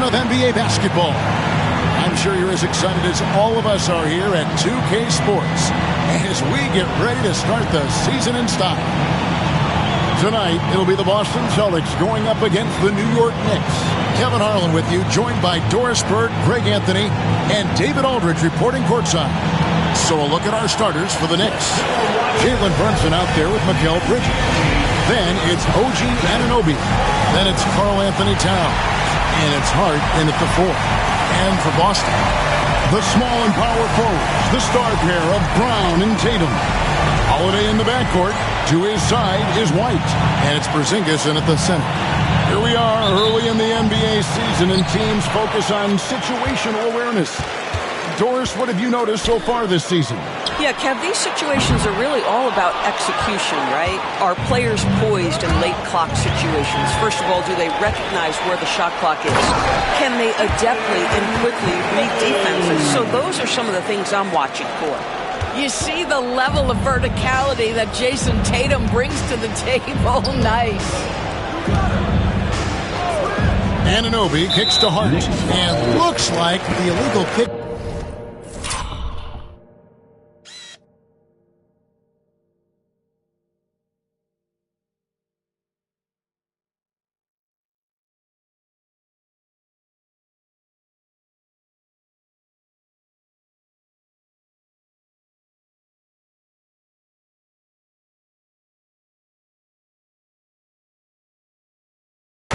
of NBA basketball. I'm sure you're as excited as all of us are here at 2K Sports as we get ready to start the season in style. Tonight, it'll be the Boston Celtics going up against the New York Knicks. Kevin Harlan with you, joined by Doris Burke, Greg Anthony, and David Aldridge reporting courtside. So a look at our starters for the Knicks. Jalen Brunson out there with Mikal Bridges. Then it's OG Anunoby. Then it's Karl Anthony Towns. And it's Hart in at the 4. And for Boston, the small and power forwards, the star pair of Brown and Tatum. Holiday in the backcourt. To his side is White. And it's Porzingis in at the center. Here we are early in the NBA season, and teams focus on situational awareness. Doris, what have you noticed so far this season? Yeah, Kev, these situations are really all about execution, right? Are players poised in late clock situations? First of all, do they recognize where the shot clock is? Can they adeptly and quickly read defenses? So those are some of the things I'm watching for. You see the level of verticality that Jason Tatum brings to the table. Nice. Anunoby kicks to Hart, and looks like the illegal kick.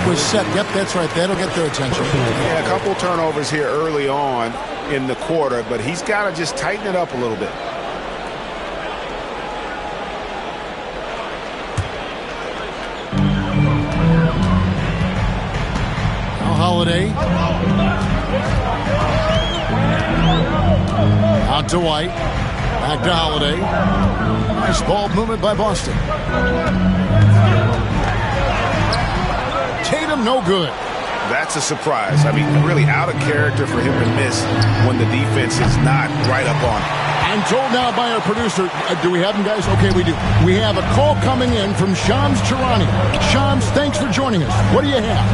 Was set. Yep, that's right. That'll get their attention. Yeah, a couple turnovers here early on in the quarter, but he's got to just tighten it up a little bit. Now Holiday. Out to White. Back to Holiday. Nice ball movement by Boston. Tatum, no good. That's a surprise. I mean, really out of character for him to miss when the defense is not right up on him. I'm told now by our producer, do we have him, guys? Okay, we do. We have a call coming in from Shams Charania. Shams, thanks for joining us. What do you have?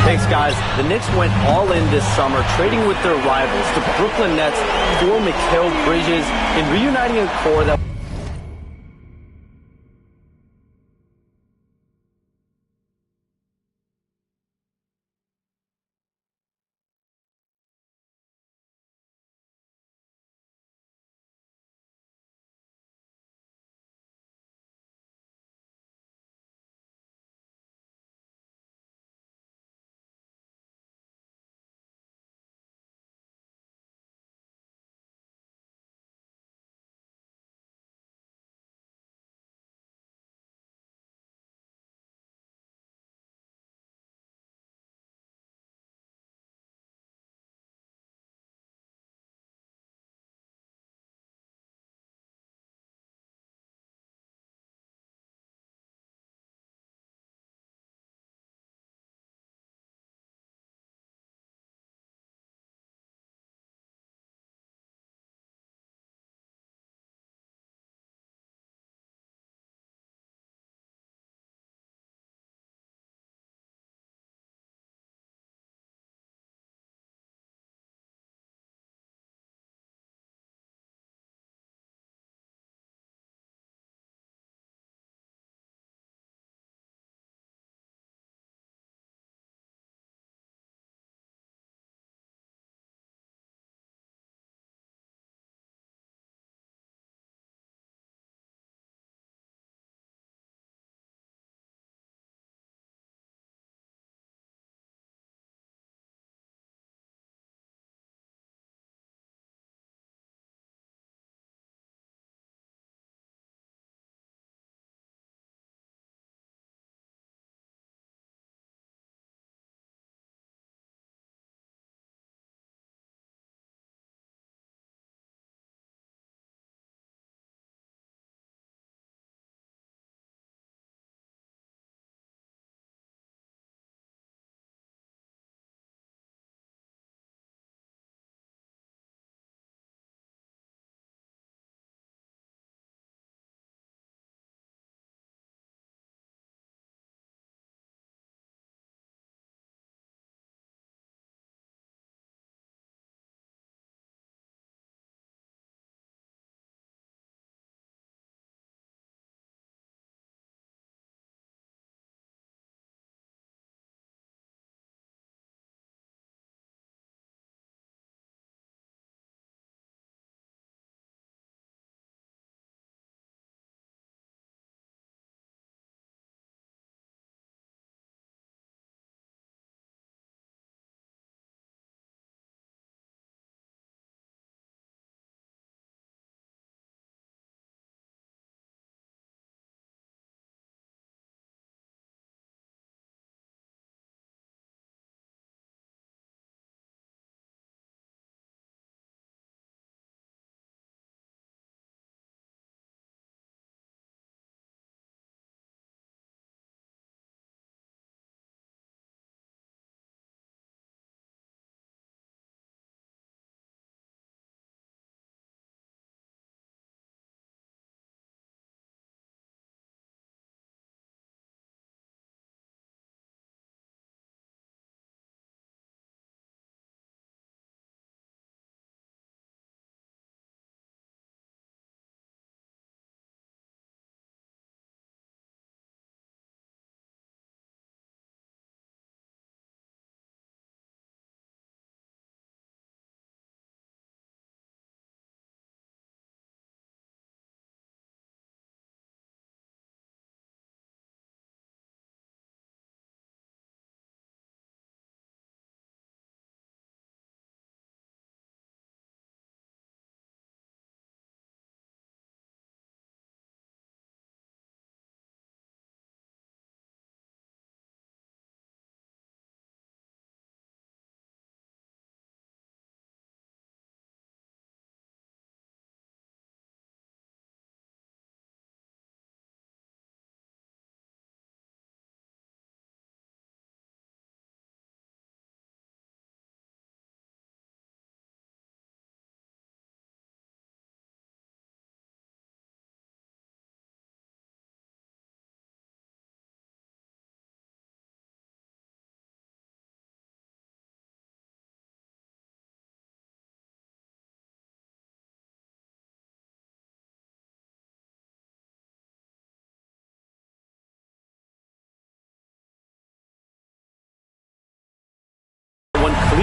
Thanks, guys. The Knicks went all in this summer, trading with their rivals, the Brooklyn Nets, for Mikal Bridges, and reuniting a core that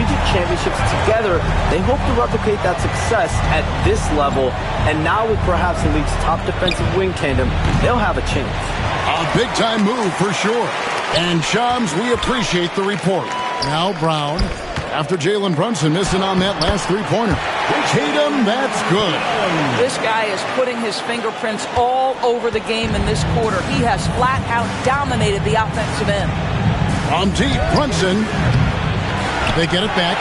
collegiate championships together, they hope to replicate that success at this level. And now with perhaps the league's top defensive wing tandem, they'll have a chance. A big-time move for sure. And, Shams, we appreciate the report. Now Brown, after Jalen Brunson missing on that last three-pointer. Tatum, that's good. This guy is putting his fingerprints all over the game in this quarter. He has flat-out dominated the offensive end. On deep, Brunson. They get it back.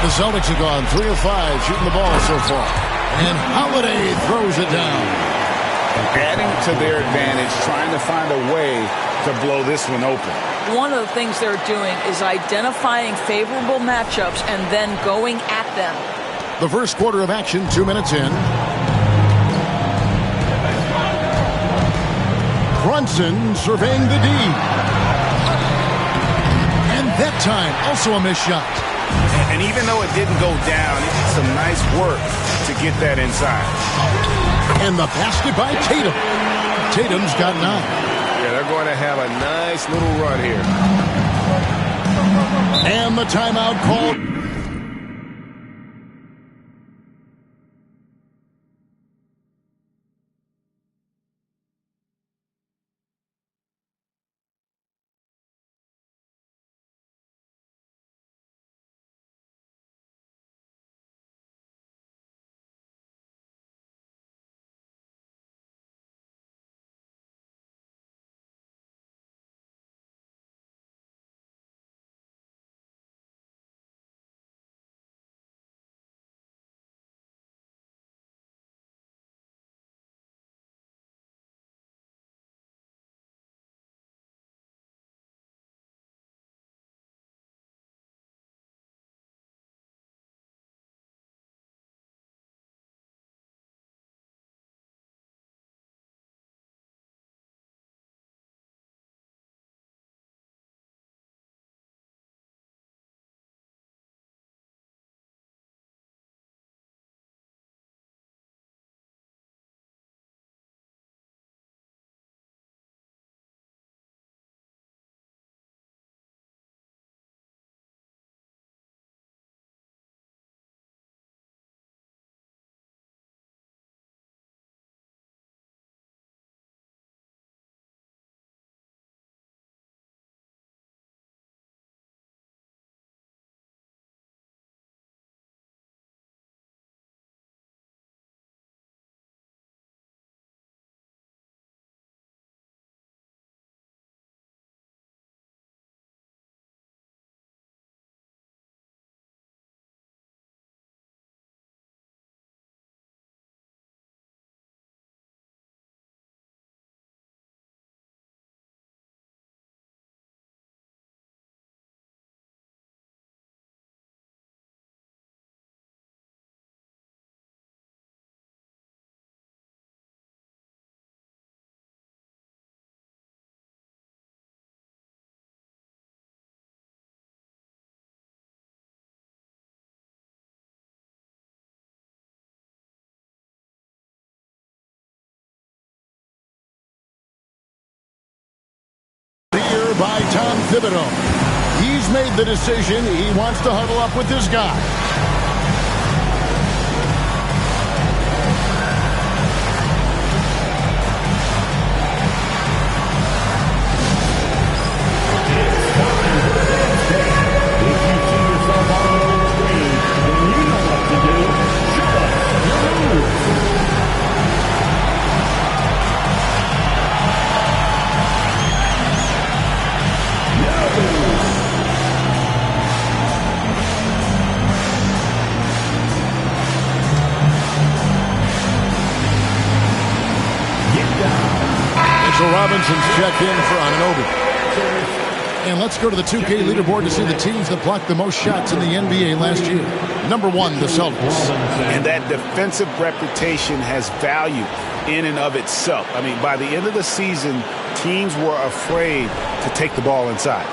The Celtics have gone 3 of 5 shooting the ball so far. And Holiday throws it down. Adding to their advantage, trying to find a way to blow this one open. One of the things they're doing is identifying favorable matchups and then going at them. The first quarter of action, 2 minutes in. Brunson surveying the D. And that time, also a missed shot. And even though it didn't go down, it did some nice work to get that inside. And the basket by Tatum. Tatum's got 9. Yeah, they're going to have a nice little run here. And the timeout called. By Tom Thibodeau. He's made the decision. He wants to huddle up with this guy. Robinson's checked in for Anunoby. And let's go to the 2K leaderboard to see the teams that blocked the most shots in the NBA last year. Number 1, the Celtics. And that defensive reputation has value in and of itself. I mean, by the end of the season, teams were afraid to take the ball inside.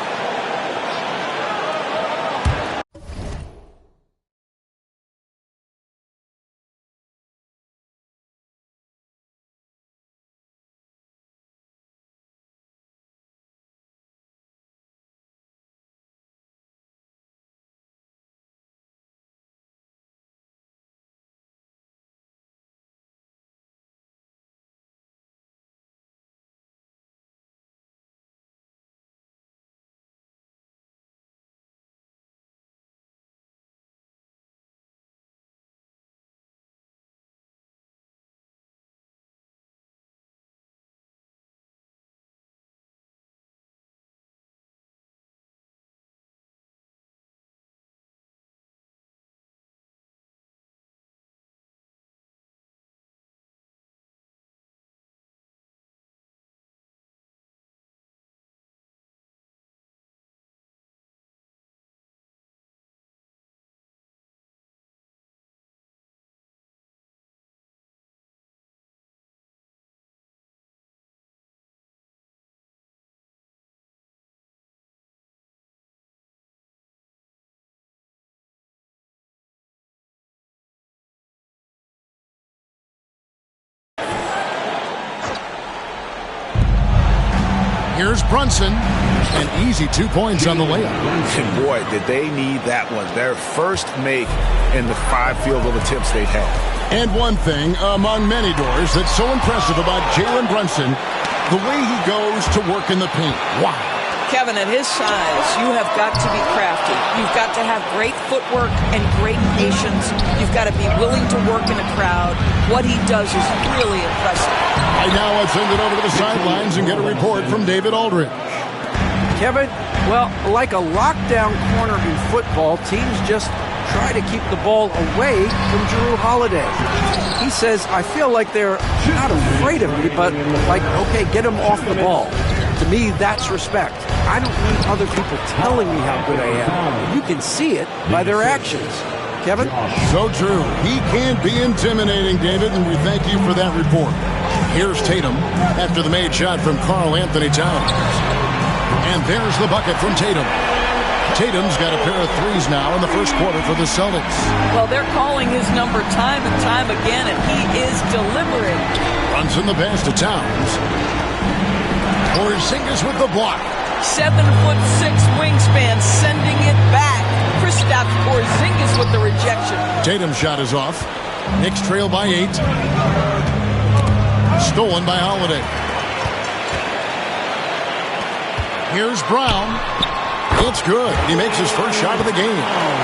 Here's Brunson. An easy 2 points on the layup. And boy, did they need that one. Their first make in the 5 field goal attempts they've had. And one thing among many, Doors, that's so impressive about Jalen Brunson, the way he goes to work in the paint. Wow. Kevin, at his size, you have got to be crafty. You've got to have great footwork and great patience. You've got to be willing to work in a crowd. What he does is really impressive. Right now, let's send it over to the sidelines and get a report from David Aldridge. Kevin, well, like a lockdown corner in football, teams just try to keep the ball away from Jrue Holiday. He says, I feel like they're not afraid of me, but like, okay, get him off the ball. To me, that's respect. I don't need other people telling me how good I am. You can see it by their actions. Kevin? So true. He can be intimidating, David, and we thank you for that report. Here's Tatum after the made shot from Karl Anthony Towns. And there's the bucket from Tatum. Tatum's got a pair of threes now in the first quarter for the Celtics. Well, they're calling his number time and time again, and he is delivering. Brunson the pass to Towns. Porzingis with the block. 7'6" wingspan, sending it back. Kristaps Porzingis with the rejection. Tatum's shot is off. Knicks trail by 8. Stolen by Holiday. Here's Brown. It's good. He makes his first shot of the game.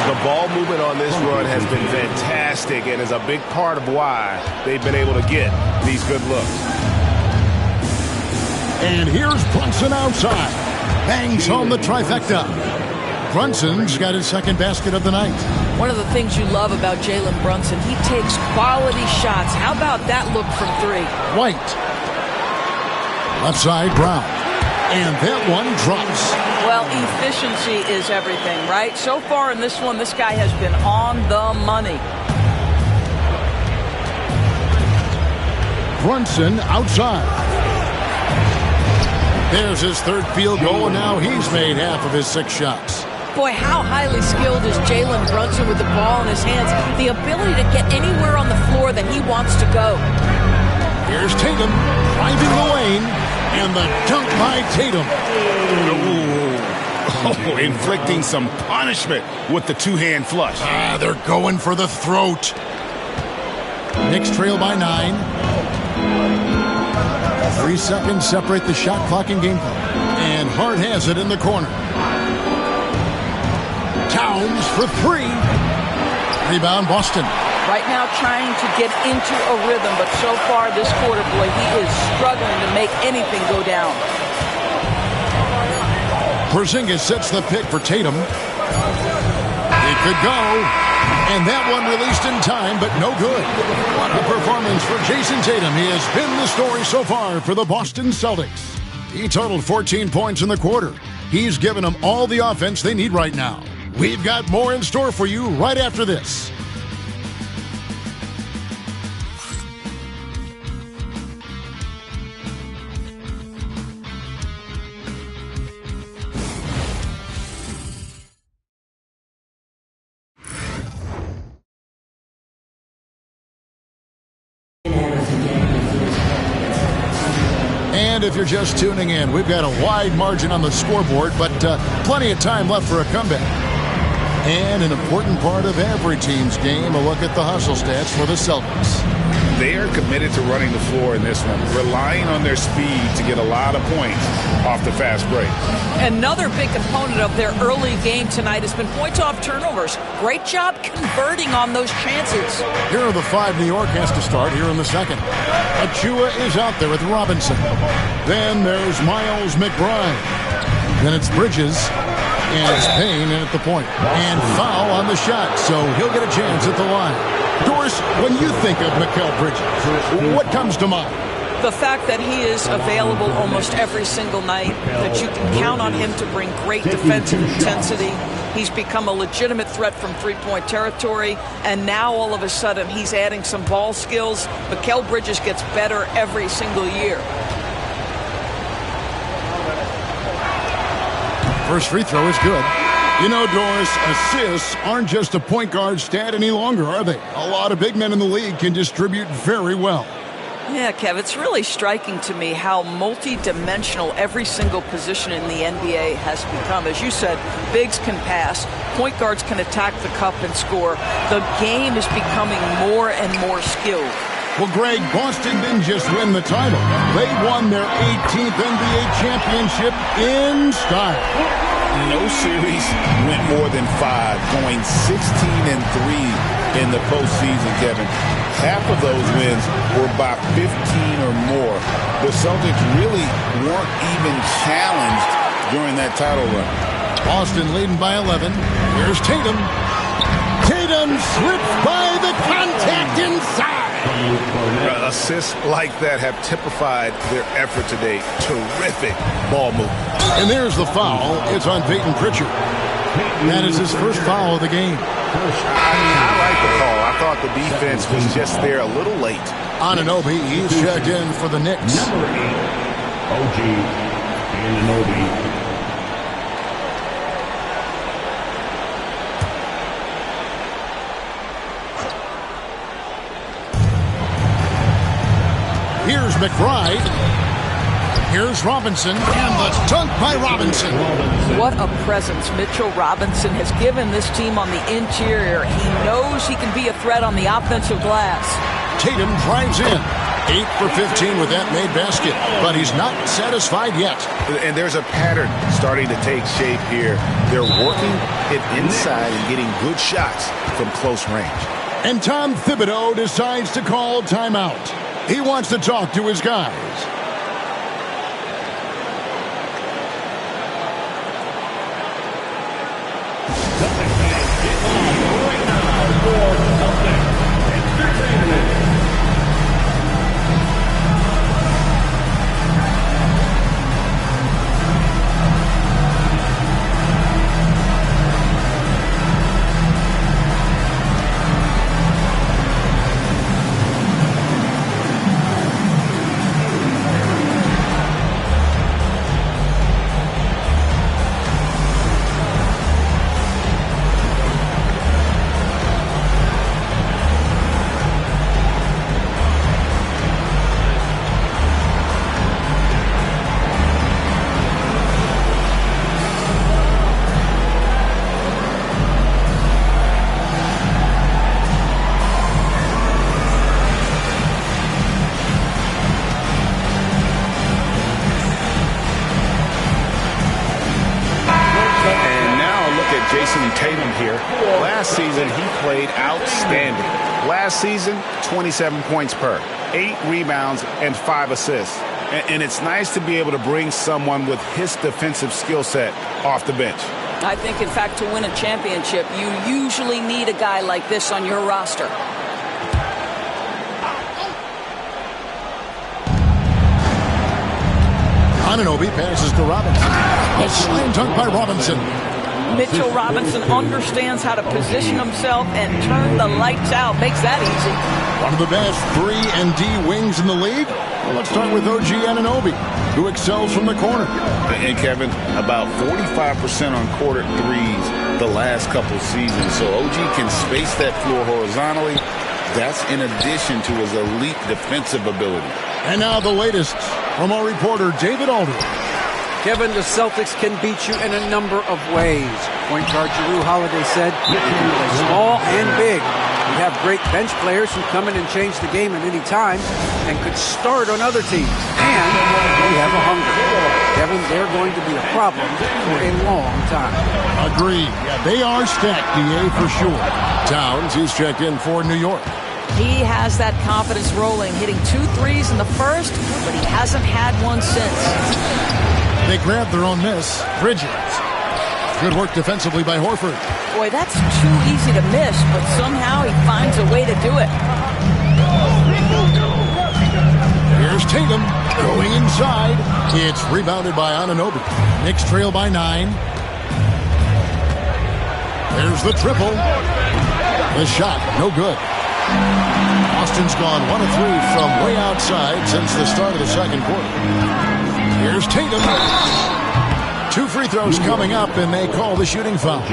The ball movement on this run has been fantastic and is a big part of why they've been able to get these good looks. And here's Brunson outside. Bangs home the trifecta. Brunson's got his second basket of the night. One of the things you love about Jalen Brunson, he takes quality shots. How about that look from 3? White. Left side, Brown. And that one drops. Well, efficiency is everything, right? So far in this one, this guy has been on the money. Brunson outside. There's his third field goal, and now he's made half of his 6 shots. Boy, how highly skilled is Jalen Brunson with the ball in his hands? The ability to get anywhere on the floor that he wants to go. Here's Tatum driving the lane, and the dunk by Tatum. Oh, inflicting some punishment with the two-hand flush. They're going for the throat. Knicks trail by 9. 3 seconds separate the shot clock and game clock. And Hart has it in the corner. Towns for 3. Rebound, Boston. Right now trying to get into a rhythm, but so far this quarter, boy, he is struggling to make anything go down. Porzingis sets the pick for Tatum. It could go. And that one released in time, but no good. What a performance for Jason Tatum. He has been the story so far for the Boston Celtics. He totaled 14 points in the quarter. He's given them all the offense they need right now. We've got more in store for you right after this. And if you're just tuning in, we've got a wide margin on the scoreboard, but plenty of time left for a comeback. And an important part of every team's game, a look at the hustle stats for the Celtics. They are committed to running the floor in this one, relying on their speed to get a lot of points off the fast break. Another big component of their early game tonight has been points off turnovers. Great job converting on those chances. Here are the 5 New York has to start here in the second. Achua is out there with Robinson. Then there's Miles McBride. Then it's Bridges. And it's Payne in at the point. And foul on the shot, so he'll get a chance at the line. Doris, when you think of Mikal Bridges, what comes to mind? The fact that he is available almost every single night, that you can count on him to bring great defensive intensity. He's become a legitimate threat from three-point territory, and now all of a sudden he's adding some ball skills. Mikal Bridges gets better every single year. First free throw is good. You know, Doris, assists aren't just a point guard stat any longer, are they? A lot of big men in the league can distribute very well. Yeah, Kev, it's really striking to me how multi-dimensional every single position in the NBA has become. As you said, bigs can pass, point guards can attack the cup and score. The game is becoming more and more skilled. Well, Greg, Boston didn't just win the title. They won their 18th NBA championship in style. No series went more than 5, going 16-3 in the postseason, Kevin. Half of those wins were by 15 or more. The Celtics really weren't even challenged during that title run. Boston leading by 11. Here's Tatum. Tatum slips by the contact inside. Assists like that have typified their effort today. Terrific ball movement. And there's the foul. It's on Peyton Pritchard. That is his first foul of the game. I like the call. I thought the defense was just there a little late. Anunoby, he's checked in for the Knicks. Number 8, OG Anunoby. Here's McBride. Here's Robinson, and the dunk by Robinson. What a presence Mitchell Robinson has given this team on the interior. He knows he can be a threat on the offensive glass. Tatum drives in. 8 for 15 with that made basket, but he's not satisfied yet. And there's a pattern starting to take shape here. They're working it inside and getting good shots from close range. And Tom Thibodeau decides to call timeout. He wants to talk to his guys. Jason Tatum here. Last season, he played outstanding. Last season, 27 points per, 8 rebounds, and 5 assists. And it's nice to be able to bring someone with his defensive skill set off the bench. I think, in fact, to win a championship, you usually need a guy like this on your roster. Anunoby passes to Robinson. A slam dunk by Robinson. Mitchell Robinson understands how to position himself and turn the lights out. Makes that easy. One of the best 3 and D wings in the league. Well, let's start with OG Anunoby, who excels from the corner. And Kevin, about 45% on quarter threes the last couple seasons. So OG can space that floor horizontally. That's in addition to his elite defensive ability. And now the latest from our reporter, David Aldridge. Kevin, the Celtics can beat you in a number of ways. Point guard Jrue Holiday said, you can play small and big. We have great bench players who come in and change the game at any time and could start on other teams. And we have a hunger. Kevin, they're going to be a problem for a long time. Agreed. Yeah, they are stacked, DA, for sure. Towns, he's checked in for New York. He has that confidence rolling, hitting 2 threes in the first, but he hasn't had one since. They grabbed their own miss. Bridges. Good work defensively by Horford. Boy, that's too easy to miss, but somehow he finds a way to do it. Here's Tatum going inside. It's rebounded by Anunoby. Knicks trail by 9. There's the triple. The shot, no good. Austin's gone 1 of 3 from way outside since the start of the second quarter. Here's Tatum. 2 free throws coming up, and they call the shooting foul.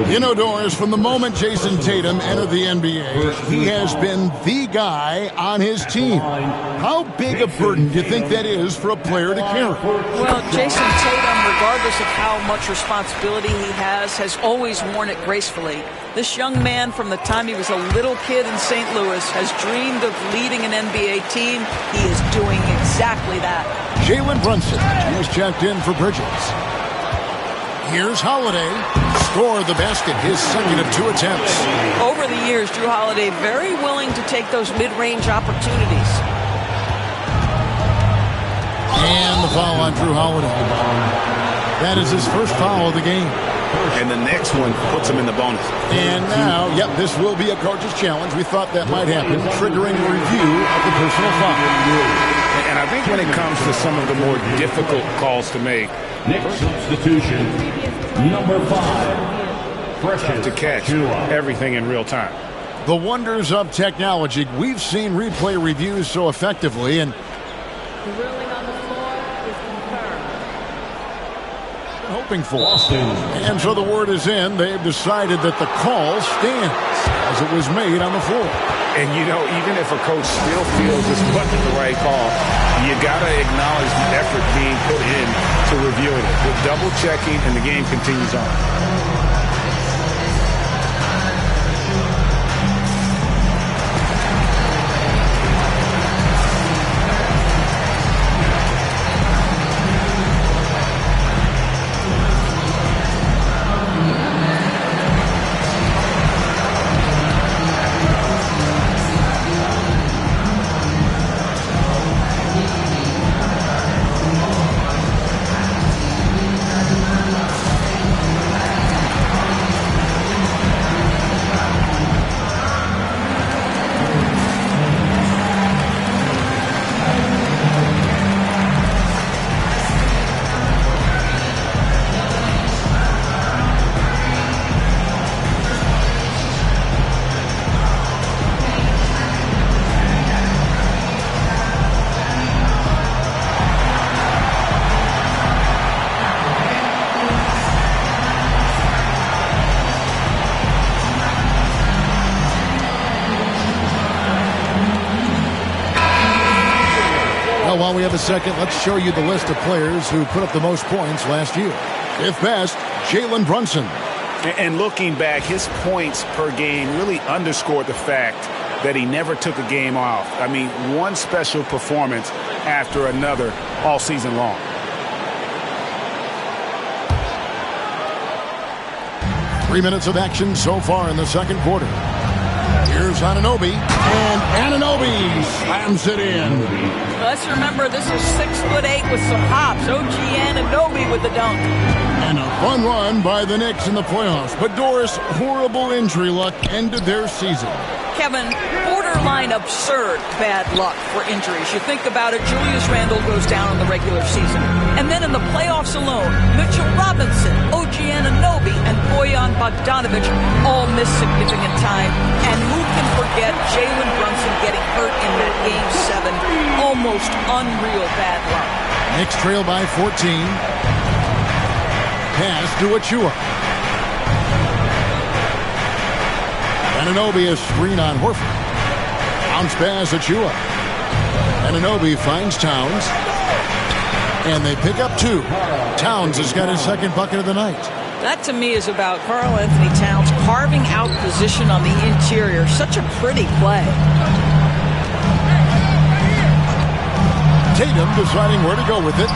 You know, Doris, from the moment Jason Tatum entered the NBA, he has been the guy on his team. How big a burden do you think that is for a player to carry? Well, Jason Tatum, regardless of how much responsibility he has always worn it gracefully. This young man, from the time he was a little kid in St. Louis, has dreamed of leading an NBA team. He is doing exactly that. Jalen Brunson, he's checked in for Bridges. Here's Holiday. Scored the basket, his second of 2 attempts. Over the years, Jrue Holiday very willing to take those mid-range opportunities. And the foul on Jrue Holiday. That is his first foul of the game. And the next one puts him in the bonus. And now, yep, this will be a coach's challenge. We thought that might happen, triggering a review of the personal foul. And I think when it comes to some of the more difficult calls to make, Next substitution, number 5. Precious to catch everything in real time. The wonders of technology. We've seen replay reviews so effectively, and The ruling on the floor is confirmed. hoping for. And so the word is in. They've decided that the call stands as it was made on the floor. And, you know, even if a coach still feels this wasn't the right call, you got to acknowledge the effort being put in to reviewing it. With double checking, and the game continues on. While we have a second, let's show you the list of players who put up the most points last year. Fifth best, Jalen Brunson. And looking back, his points per game really underscored the fact that he never took a game off. I mean, one special performance after another all season long. Three minutes of action so far in the second quarter. Here's Anunoby, and Anunoby slams it in. Let's remember, this is 6'8" with some hops. OG Anunoby with the dunk. And a fun run by the Knicks in the playoffs. But Doris, horrible injury luck ended their season. Kevin, borderline absurd bad luck for injuries. You think about it, Julius Randle goes down in the regular season. And then in the playoffs alone, Mitchell Robinson, OG Anunoby, and Bojan Bogdanovic all miss significant time. And who can forget Jalen Brunson getting hurt in that Game 7? Almost unreal bad luck. Knicks trail by 14. Pass to Achua. Anunoby, a screen on Horford. Bounce pass, Achua. Anunoby finds Towns. And they pick up 2. Towns has got his second bucket of the night. That, to me, is about Karl Anthony Towns carving out position on the interior. Such a pretty play. Tatum deciding where to go with it.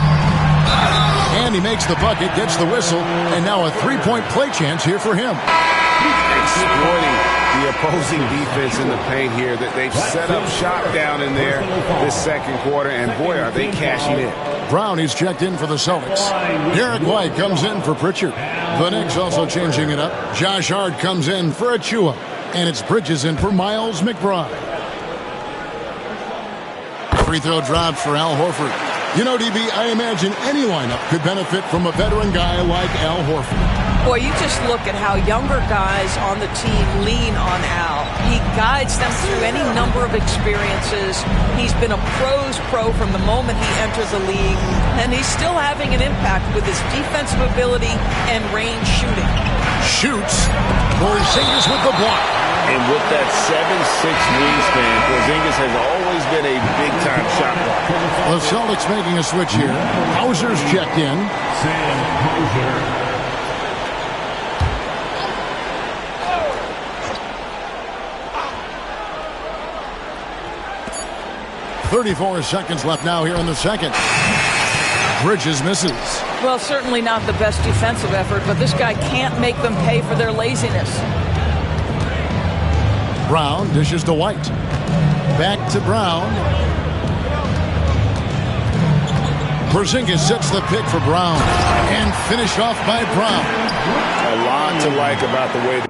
And he makes the bucket, gets the whistle, and now a three-point play chance here for him. Exploiting the opposing defense in the paint here. That they've set up shop down in there this second quarter, and boy, are they cashing in. Brown, he's checked in for the Celtics. Derek White comes in for Pritchard. The Knicks also changing it up. Josh Hart comes in for Achua. And it's Bridges in for Miles McBride. Free throw drops for Al Horford. You know, DB, I imagine any lineup could benefit from a veteran guy like Al Horford. Boy, you just look at how younger guys on the team lean on Al. He guides them through any number of experiences. He's been a pro's pro from the moment he entered the league, and he's still having an impact with his defensive ability and range shooting. shoots. Porzingis with the block. And with that 7'6" wingspan, Porzingis has always been a big-time shot blocker. The Celtics making a switch here. Hauser's checked in. Sam Hauser. 34 seconds left now here in the second. Bridges misses. Well, certainly not the best defensive effort, but this guy can't make them pay for their laziness. Brown dishes to White. Back to Brown. Porzingis sets the pick for Brown. And finished off by Brown. A lot to like about the way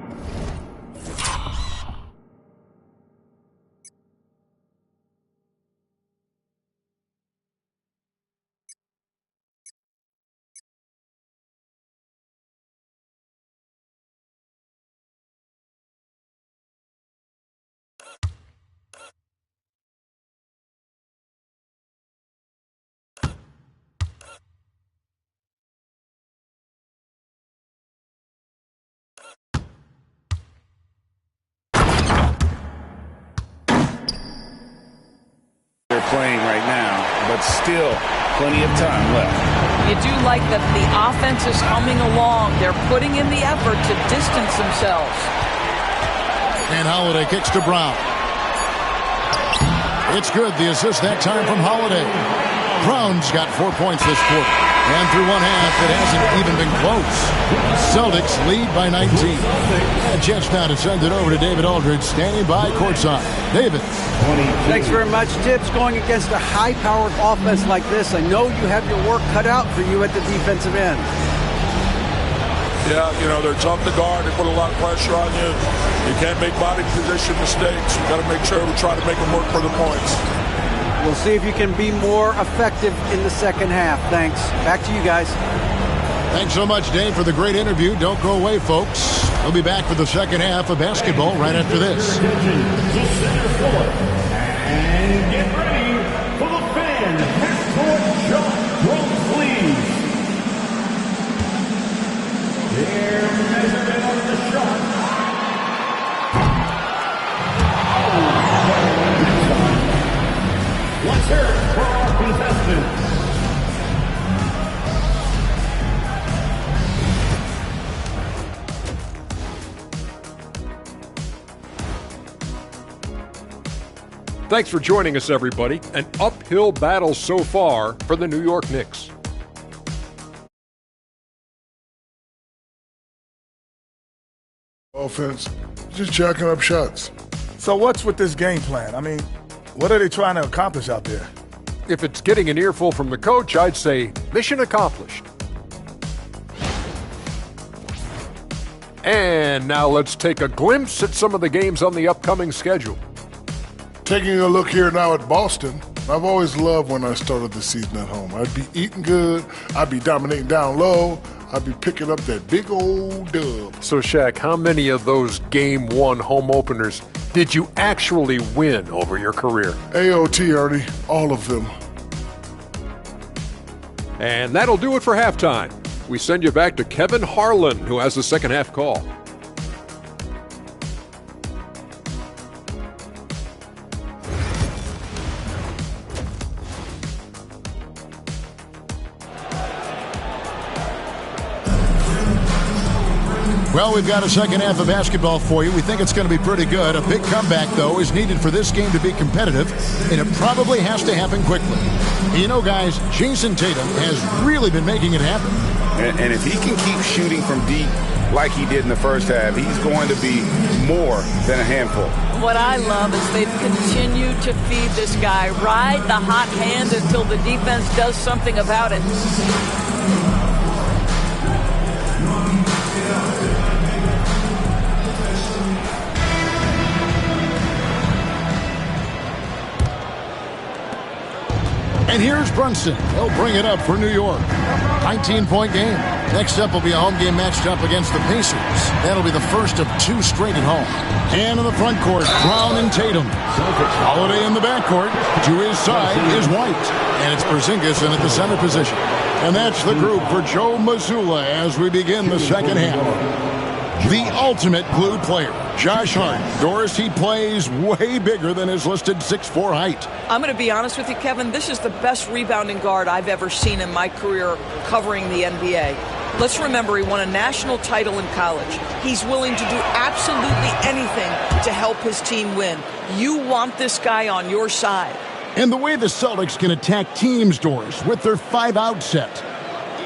they're playing right now, but still plenty of time left. You do like that the offense is humming along. They're putting in the effort to distance themselves. And Holiday kicks to Brown. It's good. The assist that time from Holiday. Brown's got 4 points this quarter. And through one half, it hasn't even been close. Celtics lead by 19. And Jets now to send it over to David Aldridge, standing by courtside. David. Thanks very much, Tibbs. Going against a high-powered offense like this, I know you have your work cut out for you at the defensive end. Yeah, you know, they're tough to guard. They put a lot of pressure on you. You can't make body position mistakes. We got to make sure we try to make them work for the points. We'll see if you can be more effective in the second half. Thanks. Back to you guys. Thanks so much, Dave, for the great interview. Don't go away, folks. We'll be back for the second half of basketball right after this. And get ready for the fan half-court shot from please. Their measurement of the shot. Let's hear it for our contestants. Thanks for joining us, everybody. An uphill battle so far for the New York Knicks. Offense, just jacking up shots. So what's with this game plan? I mean, what are they trying to accomplish out there? If it's getting an earful from the coach, I'd say mission accomplished. And now let's take a glimpse at some of the games on the upcoming schedule. Taking a look here now at Boston, I've always loved when I started the season at home. I'd be eating good, I'd be dominating down low, I'd be picking up that big old dub. So, Shaq, how many of those Game 1 home openers did you actually win over your career? AOT, Ernie, all of them. And that'll do it for halftime. We send you back to Kevin Harlan, who has the second half call. Well, we've got a second half of basketball for you. We think it's going to be pretty good. A big comeback, though, is needed for this game to be competitive, and it probably has to happen quickly. You know, guys, Jason Tatum has really been making it happen. And if he can keep shooting from deep like he did in the first half, he's going to be more than a handful. What I love is they've continued to feed this guy, ride the hot hand until the defense does something about it. And here's Brunson. He'll bring it up for New York. 19-point game. Next up will be a home game matched up against the Pacers. That'll be the first of two straight at home. And in the front court, Brown and Tatum. Holiday in the backcourt. To his side is White. And it's Porzingis in at the center position. And that's the group for Joe Mazzulla as we begin the second half. The ultimate glue player, Josh Hart. Doris, he plays way bigger than his listed 6'4" height. I'm going to be honest with you, Kevin. This is the best rebounding guard I've ever seen in my career covering the NBA. Let's remember, he won a national title in college. He's willing to do absolutely anything to help his team win. You want this guy on your side. And the way the Celtics can attack teams, Doris, with their 5-out set,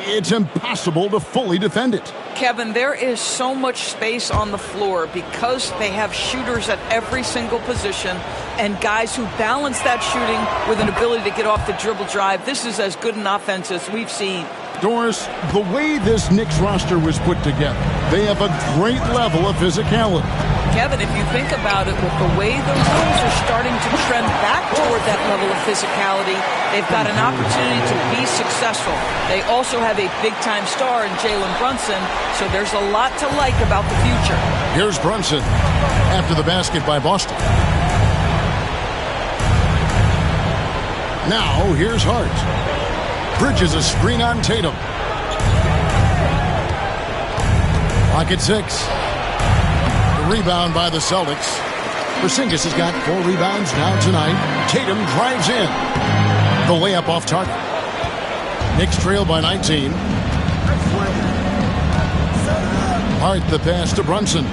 it's impossible to fully defend it. Kevin, there is so much space on the floor because they have shooters at every single position and guys who balance that shooting with an ability to get off the dribble drive. This is as good an offense as we've seen. Doris, the way this Knicks roster was put together, they have a great level of physicality. Kevin, if you think about it, with the way the rules are starting to trend back toward that level of physicality, they've got an opportunity to be successful. They also have a big-time star in Jalen Brunson, so there's a lot to like about the future. Here's Brunson after the basket by Boston. Now, here's Hart. Bridges a screen on Tatum. Clock at 6. The rebound by the Celtics. Porzingis has got 4 rebounds now tonight. Tatum drives in. The layup off target. Knicks trail by 19. Hart the pass to Brunson.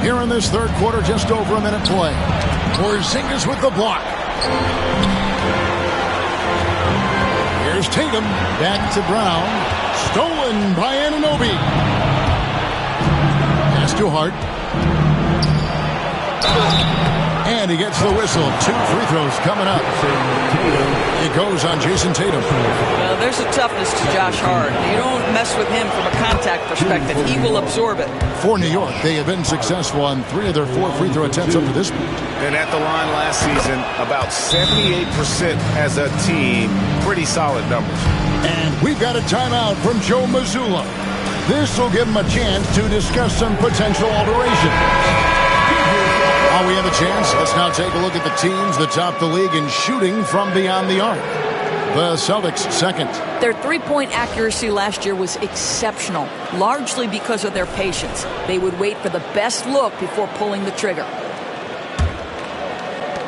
Here in this third quarter, just over a minute play. Porzingis with the block. Here's Tatum, back to Brown. Stolen by Anunoby. Pass to Hart. And he gets the whistle. 2 free throws coming up. It goes on Jason Tatum. Well, there's a toughness to Josh Hart. You don't mess with him from a contact perspective. He will absorb it. For New York, they have been successful on 3 of their 4 free throw attempts up to this point. And at the line last season, about 78% as a team. Pretty solid numbers. And we've got a timeout from Joe Mazzulla. This will give him a chance to discuss some potential alterations. While we have a chance, let's now take a look at the teams that top the league in shooting from beyond the arc. The Celtics second. Their three-point accuracy last year was exceptional, largely because of their patience. They would wait for the best look before pulling the trigger.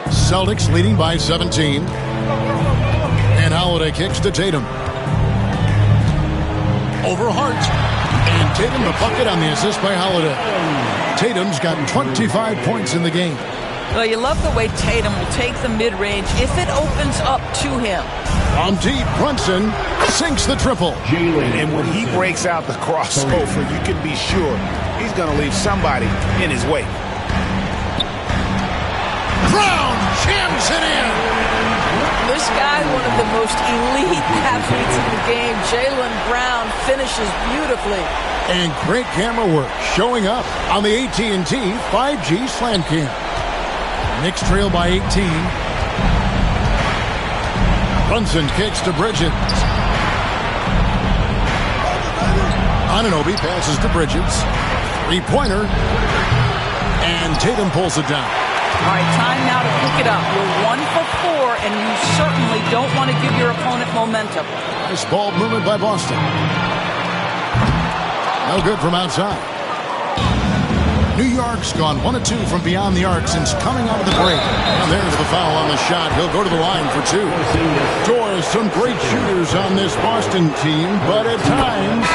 Celtics leading by 17. And Holiday kicks to Tatum. Over Hart. And Tatum the bucket on the assist by Holiday. Tatum's got 25 points in the game. Well, you love the way Tatum will take the mid-range if it opens up to him. From deep, Brunson sinks the triple. And when he breaks out the crossover, you can be sure he's going to leave somebody in his way. Brown jams it in. This guy, one of the most elite athletes in the game, Jaylen Brown, finishes beautifully. And great camera work showing up on the AT&T 5G Slam Cam. Knicks trail by 18. Brunson kicks to Bridges. Anunoby passes to Bridges. 3-pointer. And Tatum pulls it down. All right, time now to pick it up. You're 1 for 4, and you certainly don't want to give your opponent momentum. Nice ball movement by Boston. No good from outside. New York's gone 1 of 2 from beyond the arc since coming out of the break. And there's the foul on the shot. He'll go to the line for 2. Doris, some great shooters on this Boston team, but at times,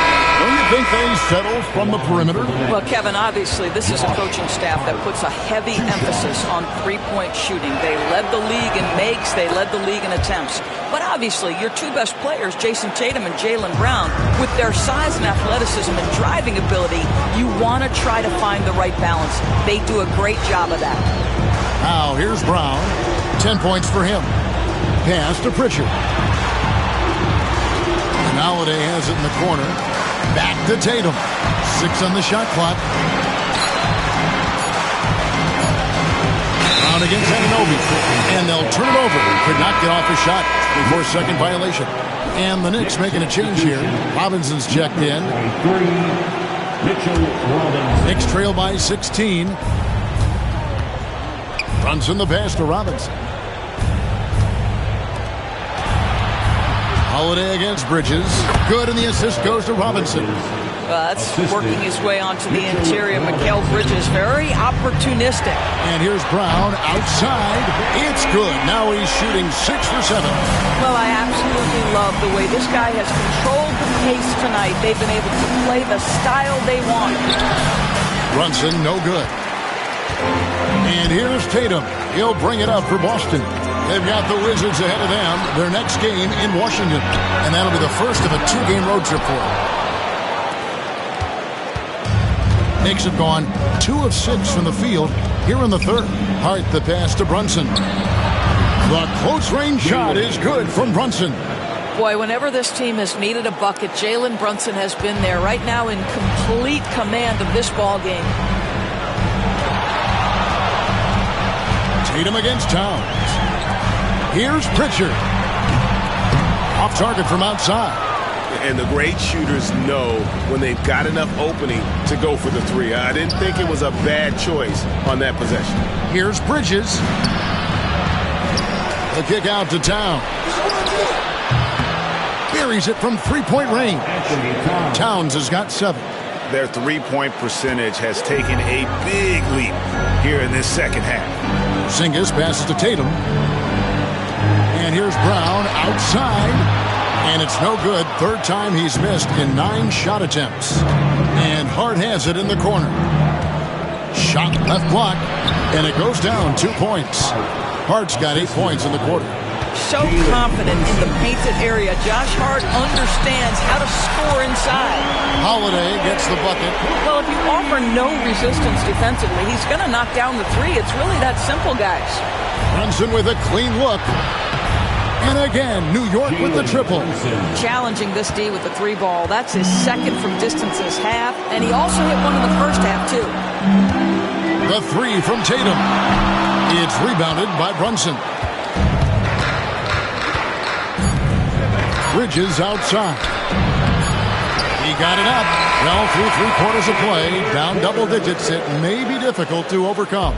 don't you think they settle from the perimeter? Well, Kevin, obviously, this is a coaching staff that puts a heavy emphasis on three-point shooting. They led the league in makes. They led the league in attempts. But obviously, your 2 best players, Jason Tatum and Jaylen Brown, with their size and athleticism and driving ability, you want to try to find the right balance. They do a great job of that. Now, here's Brown. 10 points for him. Pass to Pritchard. And Holiday has it in the corner. Back to Tatum. 6 on the shot clock. Brown against Anunoby. And they'll turn it over. Could not get off his shot before second violation. And the Knicks making a change here. Robinson's checked in. Knicks trail by 16. Brunson the pass to Robinson. Holiday against Bridges. Good, and the assist goes to Robinson. That's working his way onto the interior. Mikal Bridges, very opportunistic. And here's Brown outside. It's good. Now he's shooting 6 for 7. Well, I absolutely love the way this guy has controlled the pace tonight. They've been able to play the style they want. Brunson, no good. And here's Tatum. He'll bring it up for Boston. They've got the Wizards ahead of them. Their next game in Washington. And that'll be the first of a 2-game road trip for them. Knicks have gone 2 of 6 from the field here in the third. Hart the pass to Brunson. The close-range shot is good from Brunson. Boy, whenever this team has needed a bucket, Jalen Brunson has been there right now in complete command of this ball game. Tatum against Towns. Here's Pritchard. Off target from outside. And the great shooters know when they've got enough opening to go for the three. I didn't think it was a bad choice on that possession. Here's Bridges. The kick out to Towns. Buries it from three-point range. Towns has got 7. Their three-point percentage has taken a big leap here in this second half. Porzingis passes to Tatum. And here's Brown outside. And it's no good. Third time he's missed in 9 shot attempts. And Hart has it in the corner. Shot left block. And it goes down 2 points. Hart's got 8 points in the quarter. So confident in the painted area. Josh Hart understands how to score inside. Holiday gets the bucket. Well, if you offer no resistance defensively, he's going to knock down the 3. It's really that simple, guys. Brunson with a clean look. And again, New York with the triple. Challenging this D with the 3 ball. That's his second from distance this half. And he also hit one in the first half, too. The 3 from Tatum. It's rebounded by Brunson. Bridges outside. He got it up. Well, through 3/4 of play, down double digits. It may be difficult to overcome.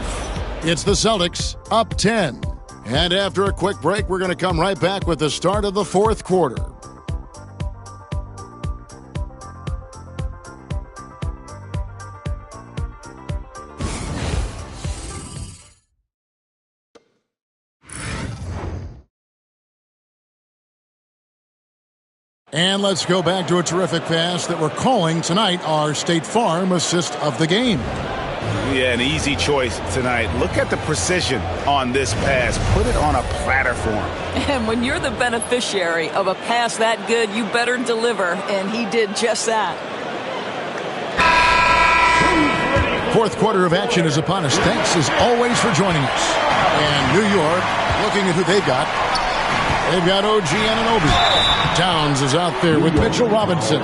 It's the Celtics up 10. And after a quick break, we're going to come right back with the start of the 4th quarter. And let's go back to a terrific pass that we're calling tonight our State Farm assist of the game. Yeah, an easy choice tonight. Look at the precision on this pass. Put it on a platter for him. And when you're the beneficiary of a pass that good, you better deliver. And he did just that. 4th quarter of action is upon us. Thanks as always for joining us. And New York, looking at who they've got. They've got OG Anunoby. Towns is out there with Mitchell Robinson.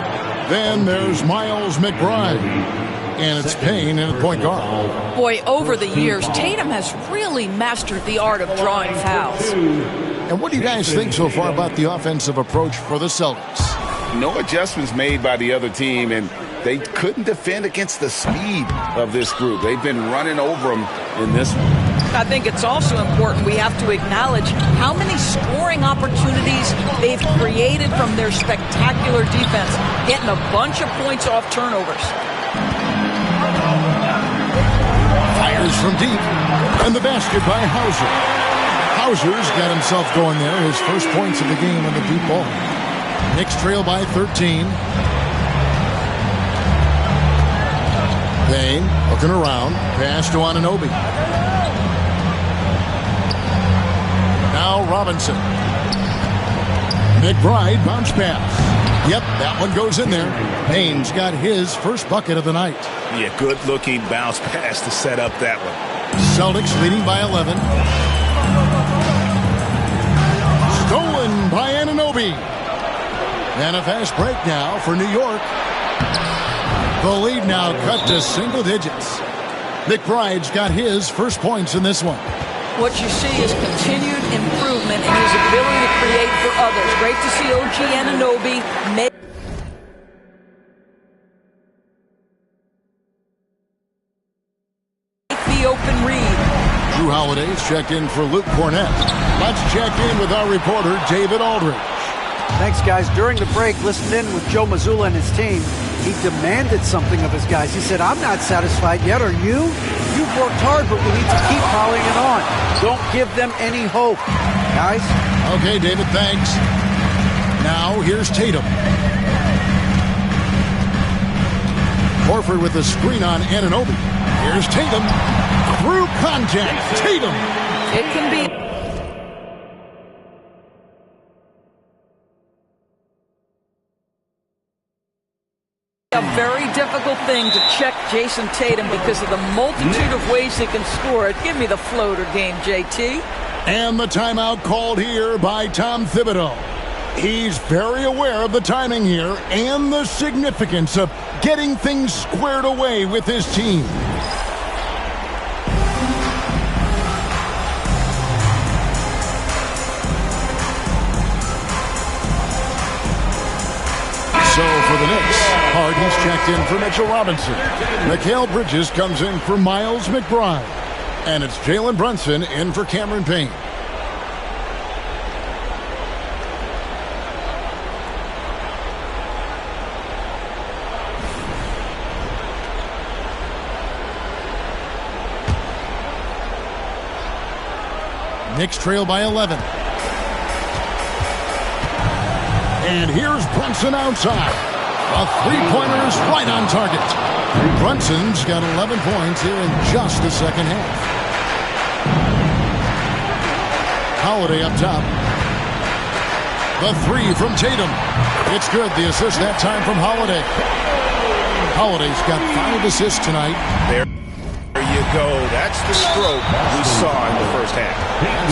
Then there's Miles McBride. And it's Payne in the point guard. Boy, over the years, Tatum has really mastered the art of drawing fouls. And what do you guys think so far about the offensive approach for the Celtics? No adjustments made by the other team, and they couldn't defend against the speed of this group. They've been running over them in this one. I think it's also important we have to acknowledge how many scoring opportunities they've created from their spectacular defense, getting a bunch of points off turnovers. Fires from deep, and the basket by Hauser. Hauser's got himself going there, his first points of the game on the deep ball. Knicks trail by 13. Payne looking around, pass to Anunoby. Now Robinson. McBride bounce pass. Yep, that one goes in there. Payne's got his first bucket of the night. Yeah, good-looking bounce pass to set up that one. Celtics leading by 11. Stolen by Anunoby. And a fast break now for New York. The lead now cut to single digits. McBride's got his first points in this one. What you see is continued improvement in his ability to create for others. Great to see OG Anunoby make the open read. Drew Holiday's checked in for Luke Cornett. Let's check in with our reporter, David Aldridge. Thanks, guys. During the break, listened in with Joe Mazzulla and his team. He demanded something of his guys. He said, I'm not satisfied yet. Are you? You've worked hard, but we need to keep piling it on. Don't give them any hope. Guys? Okay, David, thanks. Now, here's Tatum. Horford with the screen on Anunoby. Here's Tatum. Through contact. Tatum. It can be a very difficult thing to check Jason Tatum because of the multitude of ways he can score it. Give me the floater game, JT. And the timeout called here by Tom Thibodeau. He's very aware of the timing here and the significance of getting things squared away with his team. So for the Knicks, Harden's checked in for Mitchell Robinson. Mikal Bridges comes in for Miles McBride. And it's Jalen Brunson in for Cameron Payne. Knicks trail by 11. And here's Brunson outside. A three-pointer is right on target. Brunson's got 11 points here in just the second half. Holiday up top. The three from Tatum. It's good. The assist that time from Holiday. Holiday's got 5 assists tonight. There you go. That's the stroke we saw in the first half.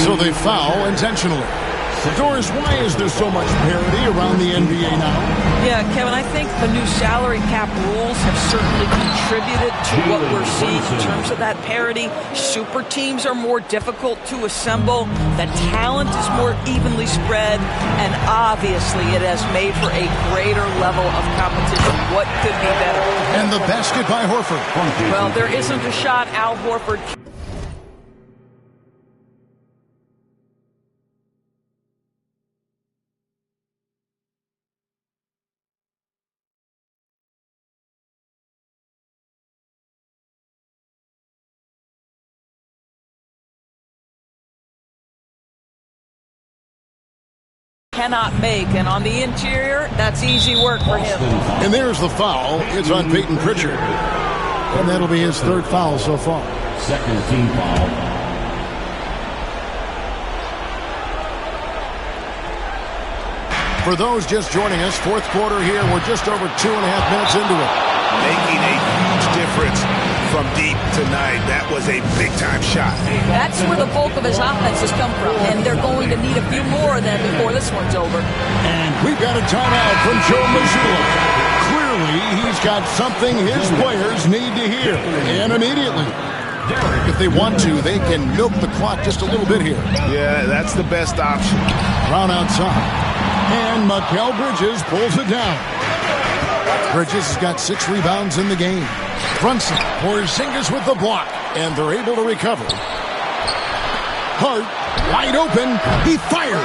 So they foul intentionally. Doris, why is there so much parity around the NBA now? Yeah, Kevin, I think the new salary cap rules have certainly contributed to what we're seeing in terms of that parity. Super teams are more difficult to assemble. The talent is more evenly spread. And obviously, it has made for a greater level of competition. What could be better? And the basket by Horford. Well, there isn't a shot Al Horford. Cannot make, and on the interior, that's easy work for him. And there's the foul. It's on Peyton Pritchard. And that'll be his third foul so far. Second team foul. For those just joining us, fourth quarter here. We're just over 2.5 minutes into it. Making a huge difference from deep tonight. That was a big-time shot. That's where the bulk of his offense has come from, and they're going to need a few more of them before this one's over. And we've got a timeout from Joe Mazzulla. Clearly, he's got something his players need to hear, and immediately. If they want to, they can milk the clock just a little bit here. Yeah, that's the best option. Brown outside. And Mikal Bridges pulls it down. Bridges has got 6 rebounds in the game. Brunson, Porzingis with the block, and they're able to recover. Hart, wide open, he fires.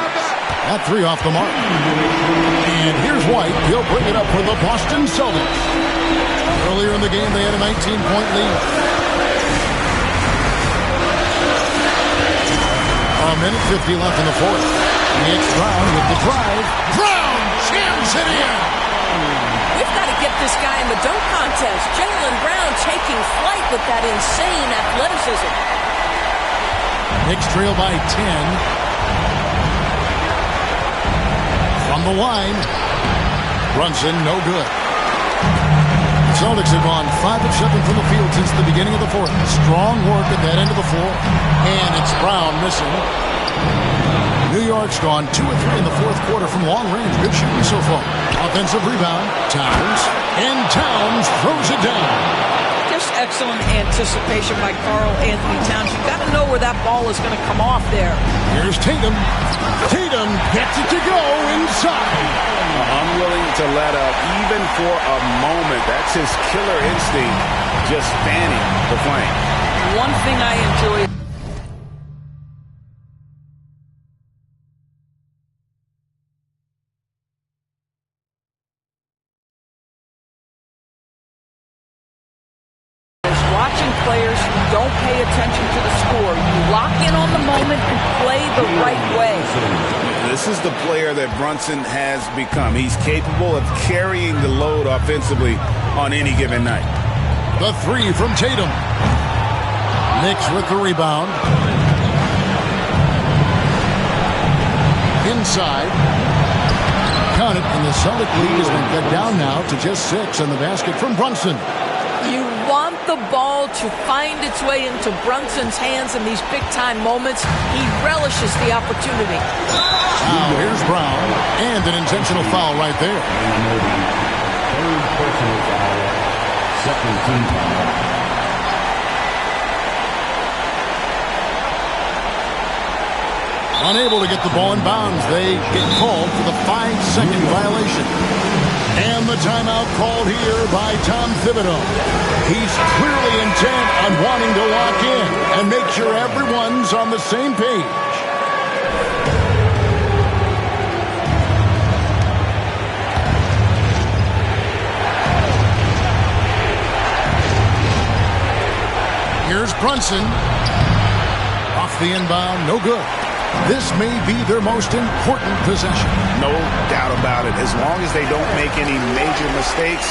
That 3 off the mark. And here's White, he'll bring it up for the Boston Celtics. Earlier in the game, they had a 19-point lead. A minute 50 left in the fourth. It's Brown with the drive. Brown jams it in. We've got to get this guy in the dunk contest. Jaylen Brown taking flight with that insane athleticism. Knicks trail by 10. From the line. Brunson, no good. The Celtics have gone 5 of 7 from the field since the beginning of the fourth. Strong work at that end of the floor. And it's Brown missing. New York's gone 2 of 3 in the fourth quarter from long range. Good shooting so far. Offensive rebound. Towns. And Towns throws it down. Just excellent anticipation by Karl Anthony Towns. You've got to know where that ball is going to come off there. Here's Tatum. Tatum gets it to go inside. Unwilling to let up even for a moment. That's his killer instinct, just fanning the flame. One thing I enjoy. don't pay attention to the score. You lock in on the moment and play the right way. This is the player that Brunson has become. He's capable of carrying the load offensively on any given night. The three from Tatum. Knicks with the rebound. Inside. Count it, and the Celtic lead has been cut down now to just 6 on the basket from Brunson. You want the ball to find its way into Brunson's hands in these big-time moments. He relishes the opportunity. Now here's Brown, and an intentional foul right there. Third personal foul, second team foul. Unable to get the ball in bounds, they get called for the 5-second violation. And the timeout called here by Tom Thibodeau. He's clearly intent on wanting to lock in and make sure everyone's on the same page. Here's Brunson. Off the inbound, no good. This may be their most important possession. No doubt about it. As long as they don't make any major mistakes,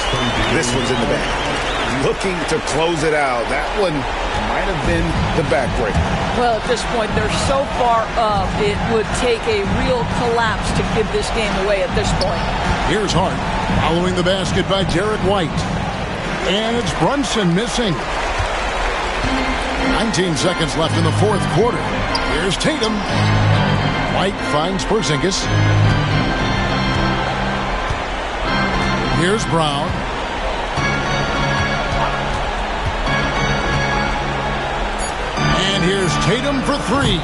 this one's in the bag. Looking to close it out. That one might have been the backbreaker. Well, at this point, they're so far up, it would take a real collapse to give this game away at this point. Here's Hart, following the basket by Derek White. And it's Brunson missing. 19 seconds left in the fourth quarter. Here's Tatum. White finds Porzingis. Here's Brown. And here's Tatum for 3.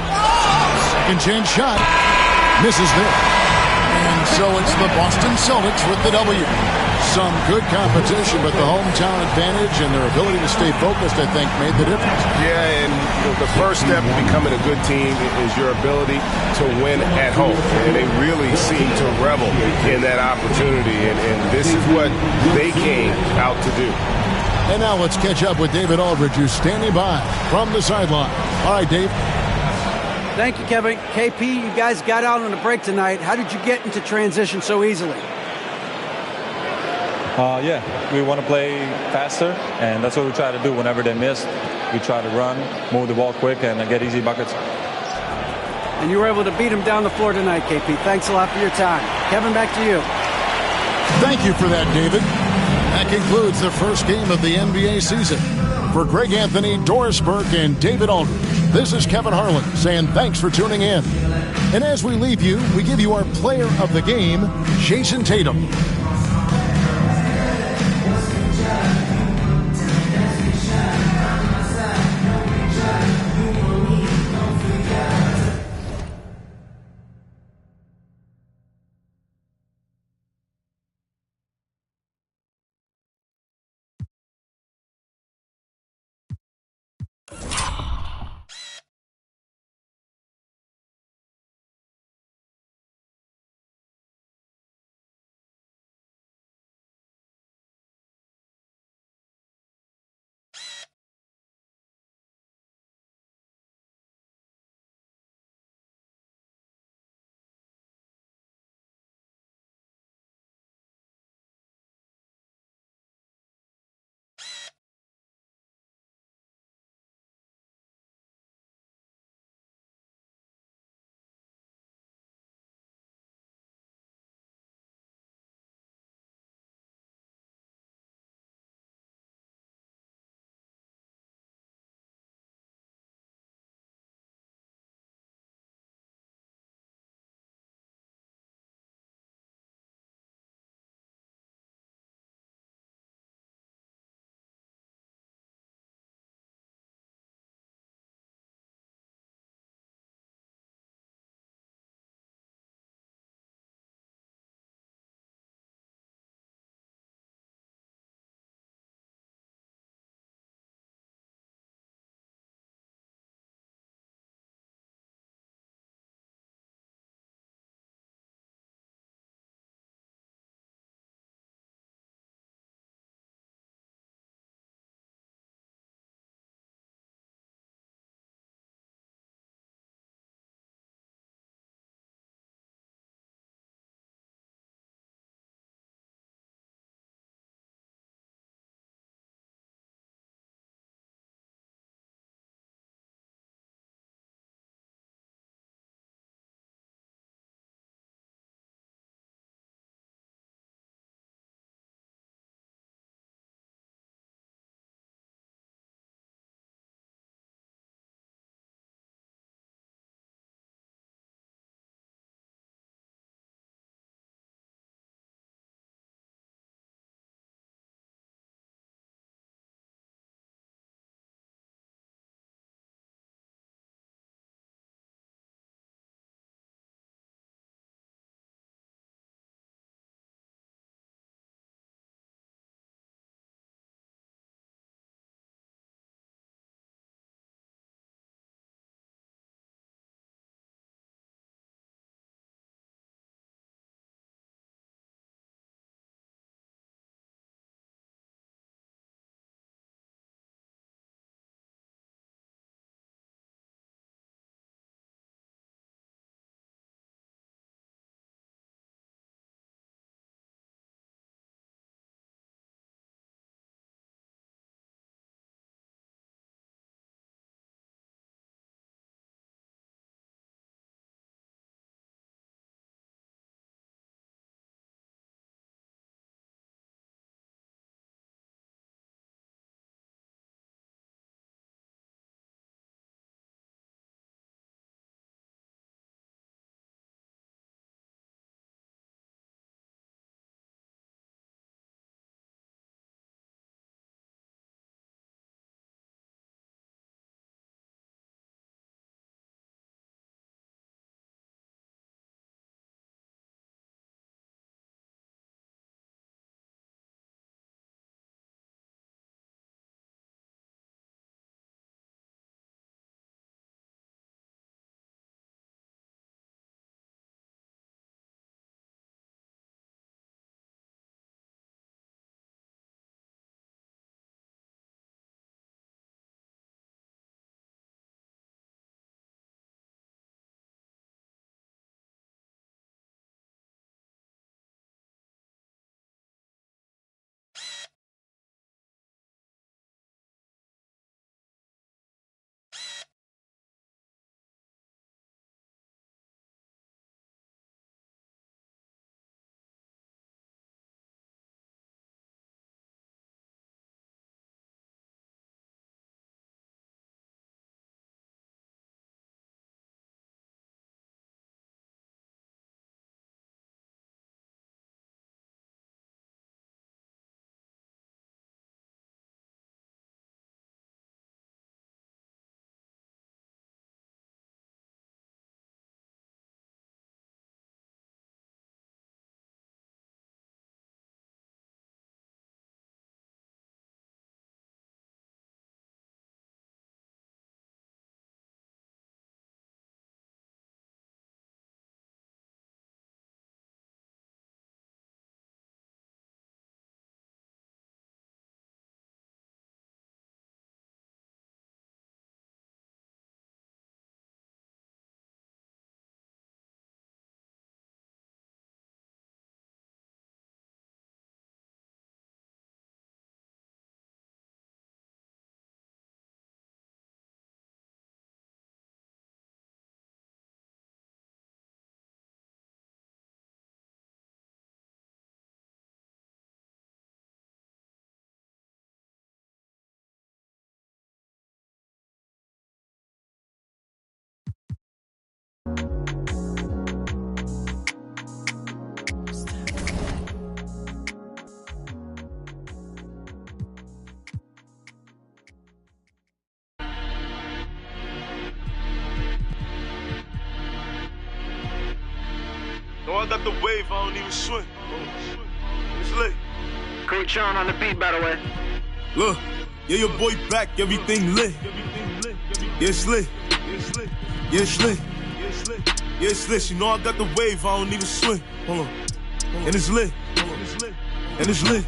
Second chance shot. Misses there. And so it's the Boston Celtics with the W. Some good competition, but the hometown advantage and their ability to stay focused, I think, made the difference. Yeah, and the first step in becoming a good team is your ability to win at home. And they really seem to revel in that opportunity, and this is what they came out to do. And now let's catch up with David Aldridge, who's standing by from the sideline. All right, Dave. Thank you, Kevin. KP, you guys got out on a break tonight. How did you get into transition so easily? Yeah, we want to play faster, and that's what we try to do whenever they miss. We try to run, move the ball quick, and get easy buckets. And you were able to beat them down the floor tonight, KP. Thanks a lot for your time. Kevin, back to you. Thank you for that, David. That concludes the first game of the NBA season. For Greg Anthony, Doris Burke, and David Aldridge, this is Kevin Harlan saying thanks for tuning in. And as we leave you, we give you our player of the game, Jason Tatum. I got the wave, I don't even swim. It's lit. Coach Sean on the beat, by the way. Look, yeah, your boy back, everything lit. Yeah, it's lit. Yeah, it's lit. Yeah, it's lit. You know I got the wave, I don't even swim. Hold on. And it's lit. And it's lit.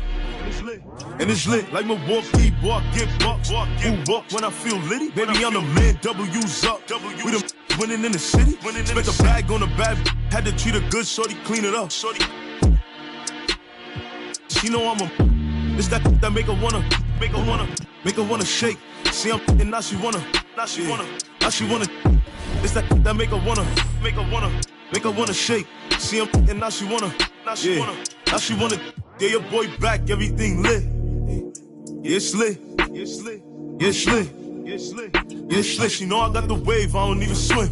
And it's lit. Like Milwaukee, walk, get bucked. Who walk when I feel litty? Baby, I'm the man, W's up. We the winning in the city. Spent the bag on the bad. Had to treat her good, shorty, clean it up. She know I'm a. It's that make her wanna shake. See I'm and now she wanna. It's that make her wanna shake. See I'm and now she wanna. Now she wanna. Yeah, your boy back, everything lit. Yeah, it's lit. Yeah, it's lit. Yeah, it's lit. Yeah, it's lit. Yeah, it's lit. You know I got the wave, I don't even swim.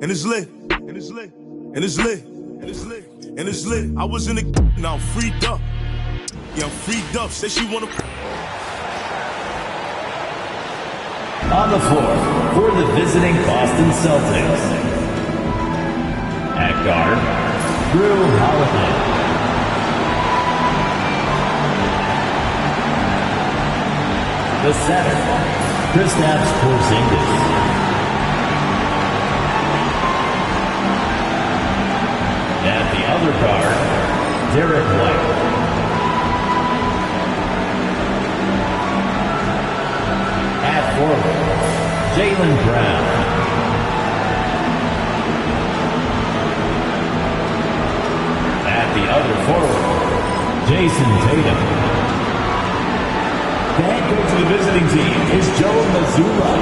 And it's lit. And it's lit. And it's lit. And it's lit. And it's lit. I was in the now I'm freed up. Yeah, I'm freed up. Say she wanna. On the floor for the visiting Boston Celtics. At guard, Jrue Holiday. The center, Kristaps Porzingis. At the other guard, Derek White. At forward, Jaylen Brown. At the other forward, Jason Tatum. The head coach of the visiting team is Joe Mazzulla.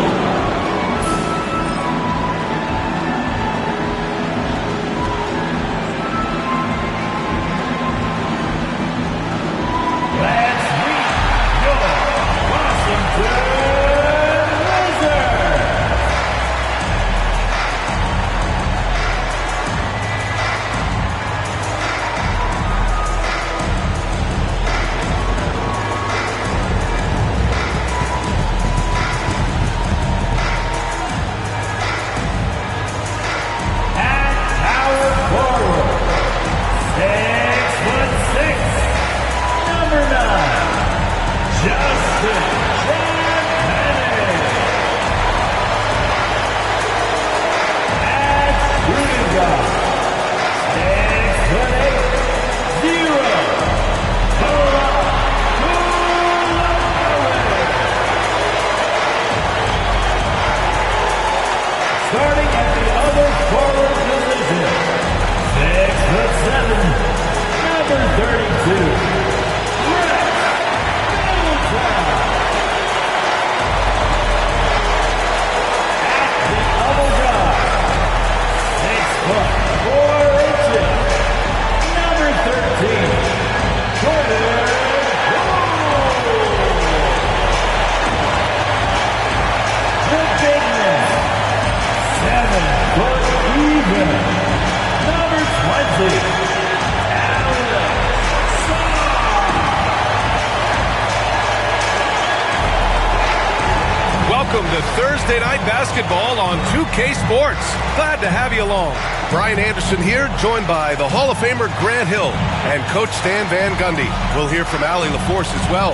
Welcome to Thursday Night Basketball on 2K Sports. Glad to have you along. Brian Anderson here, joined by the Hall of Famer Grant Hill and Coach Stan Van Gundy. We'll hear from Allie LaForce as well.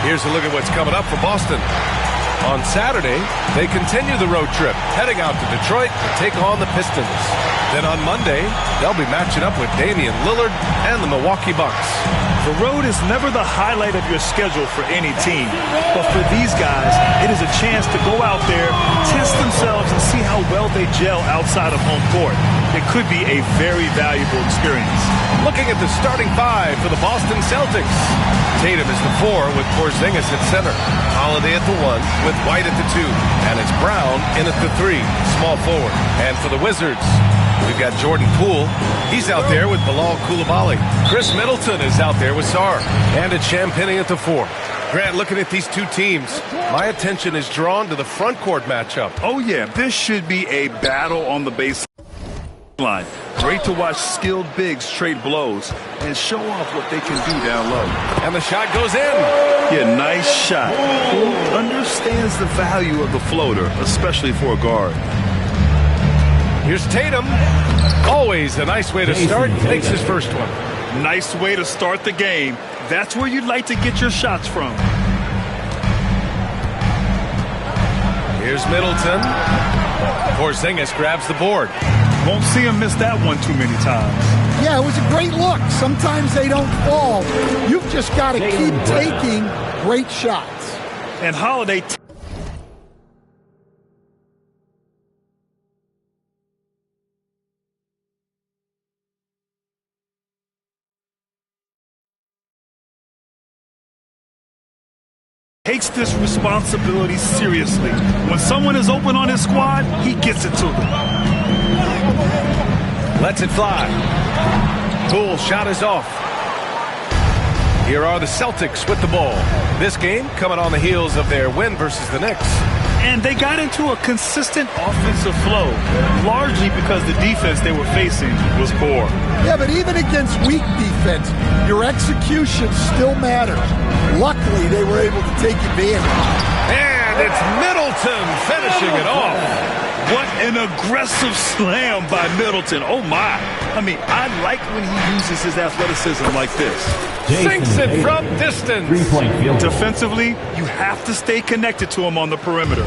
Here's a look at what's coming up for Boston. On Saturday, they continue the road trip, heading out to Detroit to take on the Pistons. Then on Monday, they'll be matching up with Damian Lillard and the Milwaukee Bucks. The road is never the highlight of your schedule for any team. But for these guys, it is a chance to go out there, test themselves, and see how well they gel outside of home court. It could be a very valuable experience. Looking at the starting five for the Boston Celtics. Tatum is the 4 with Porzingis at center. Holiday at the 1 with White at the 2. And it's Brown in at the 3, small forward. And for the Wizards, we've got Jordan Poole. He's out there with Bilal Coulibaly. Chris Middleton is out there with Sarr. And it's Champagnie at the 4. Grant, looking at these two teams, my attention is drawn to the front court matchup. Oh, yeah, this should be a battle on the baseline. Great to watch skilled bigs trade blows and show off what they can do down low. And the shot goes in. Yeah, nice shot. Who understands the value of the floater, especially for a guard? Here's Tatum. Always a nice way to start. Makes his first one. Nice way to start the game. That's where you'd like to get your shots from. Here's Middleton. Porzingis grabs the board. Won't see him miss that one too many times. Yeah, it was a great look. Sometimes they don't fall. You've just got to keep taking great shots. And Holiday takes this responsibility seriously. When someone is open on his squad, he gets it to them. Lets it fly. Poole shot is off. Here are the Celtics with the ball. This game coming on the heels of their win versus the Knicks. And they got into a consistent offensive flow, largely because the defense they were facing was poor. Yeah, but even against weak defense, your execution still matters. Luckily, they were able to take advantage. And it's Middleton finishing it off. What an aggressive slam by Middleton. Oh, my. I mean, I like when he uses his athleticism like this. Sinks it from distance. Defensively, you have to stay connected to him on the perimeter.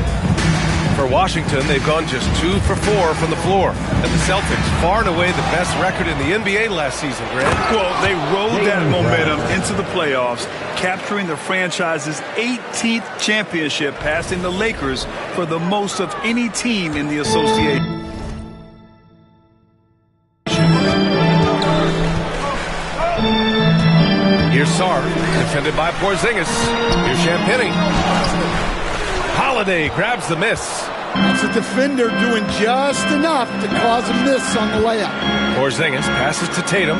For Washington, they've gone just 2 for 4 from the floor. And the Celtics, far and away the best record in the NBA last season, Grant. Well, they rode that momentum into the playoffs, capturing the franchise's 18th championship, passing the Lakers for the most of any team in the association. Here's Sarr, defended by Porzingis. Here's Champagnie. Holiday grabs the miss. That's a defender doing just enough to cause a miss on the layup. Porzingis passes to Tatum.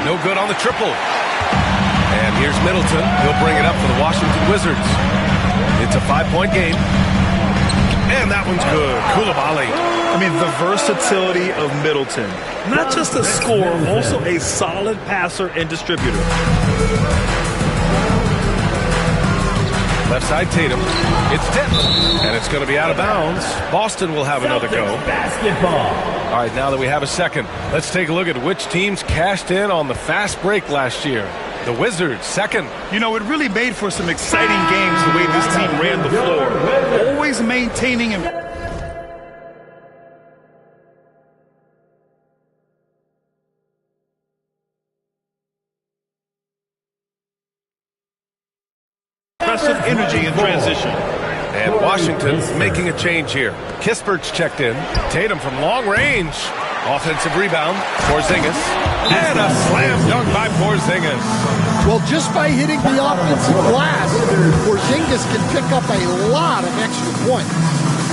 No good on the triple. And here's Middleton. He'll bring it up for the Washington Wizards. It's a 5-point game. And that one's good. Coulibaly. I mean, the versatility of Middleton. Not just a scorer, also a solid passer and distributor. Left side Tatum. It's tipped. And it's going to be out of bounds. Boston will have another go. Basketball. All right, now that we have a second, let's take a look at which teams cashed in on the fast break last year. The Wizards, second. You know, it really made for some exciting games the way this team ran the floor. Always maintaining and impressive energy in transition. And Washington making a change here. Kispert's checked in. Tatum from long range. Offensive rebound. Porzingis. And a slam dunk by Porzingis. Well, just by hitting the offensive glass, Porzingis can pick up a lot of extra points.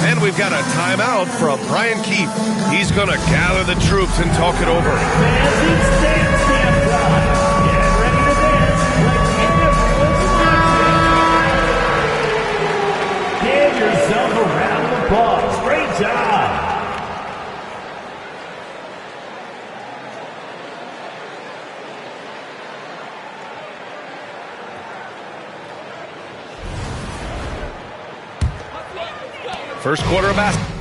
And we've got a timeout from Brian Keefe. He's going to gather the troops and talk it over. Give yourself a round of applause. Great job. First quarter of basketball.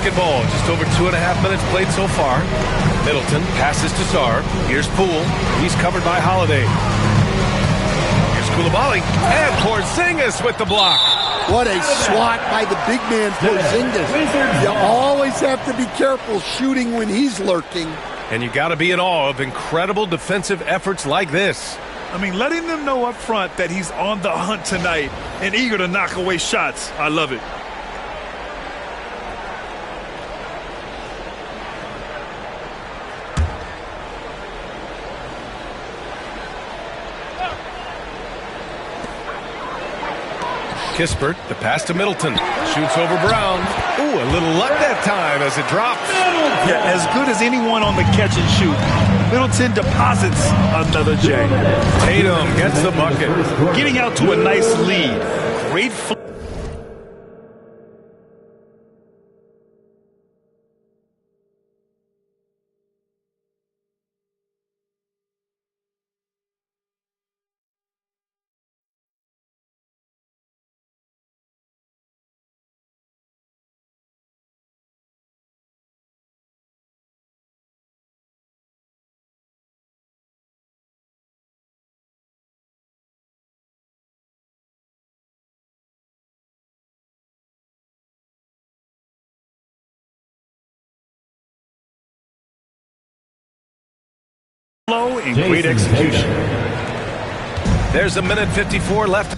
Basketball, just over 2.5 minutes played so far. Middleton passes to Sarr. Here's Poole. He's covered by Holiday. Here's Coulibaly. And Porzingis with the block. What a swat by the big man Porzingis. You always have to be careful shooting when he's lurking. And you got to be in awe of incredible defensive efforts like this. I mean, letting them know up front that he's on the hunt tonight and eager to knock away shots. I love it. Kispert, the pass to Middleton. Shoots over Brown. Ooh, a little luck that time as it drops. Yeah, as good as anyone on the catch and shoot. Middleton deposits another J. Tatum gets the bucket. Getting out to a nice lead. Great flip. And great execution. There's a minute 54 left.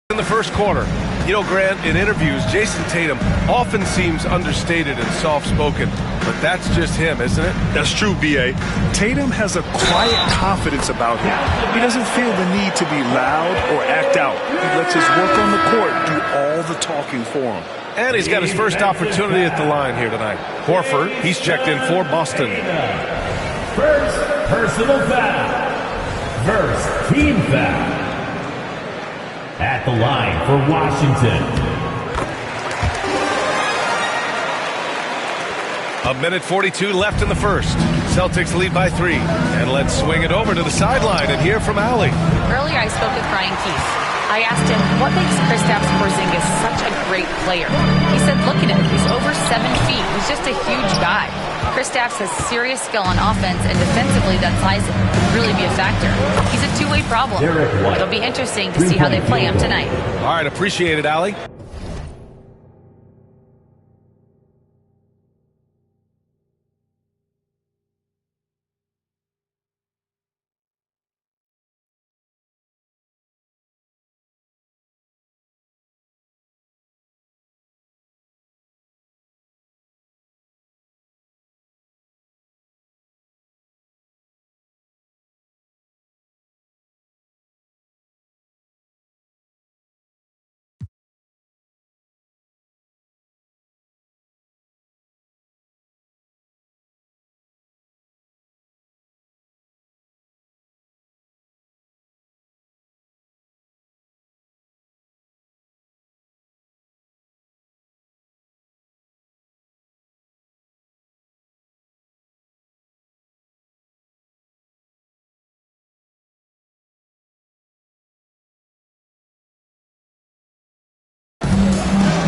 In the first quarter. You know, Grant, in interviews, Jason Tatum often seems understated and soft-spoken, but that's just him, isn't it? That's true, B.A. Tatum has a quiet confidence about him. He doesn't feel the need to be loud or act out. He lets his work on the court do all the talking for him. And he's got his first opportunity at the line here tonight. Horford, he's checked in for Boston. First personal foul. First team foul. At the line for Washington. A minute 42 left in the first. Celtics lead by 3. And let's swing it over to the sideline and hear from Allie. Earlier I spoke with Brian Keefe. I asked him, what makes Kristaps Porzingis such a great player? He said, look at him. He's over 7 feet. He's just a huge guy. Kristaps has serious skill on offense, and defensively that size could really be a factor. He's a two-way problem. It'll be interesting to see how they play him tonight. All right, appreciate it, Allie.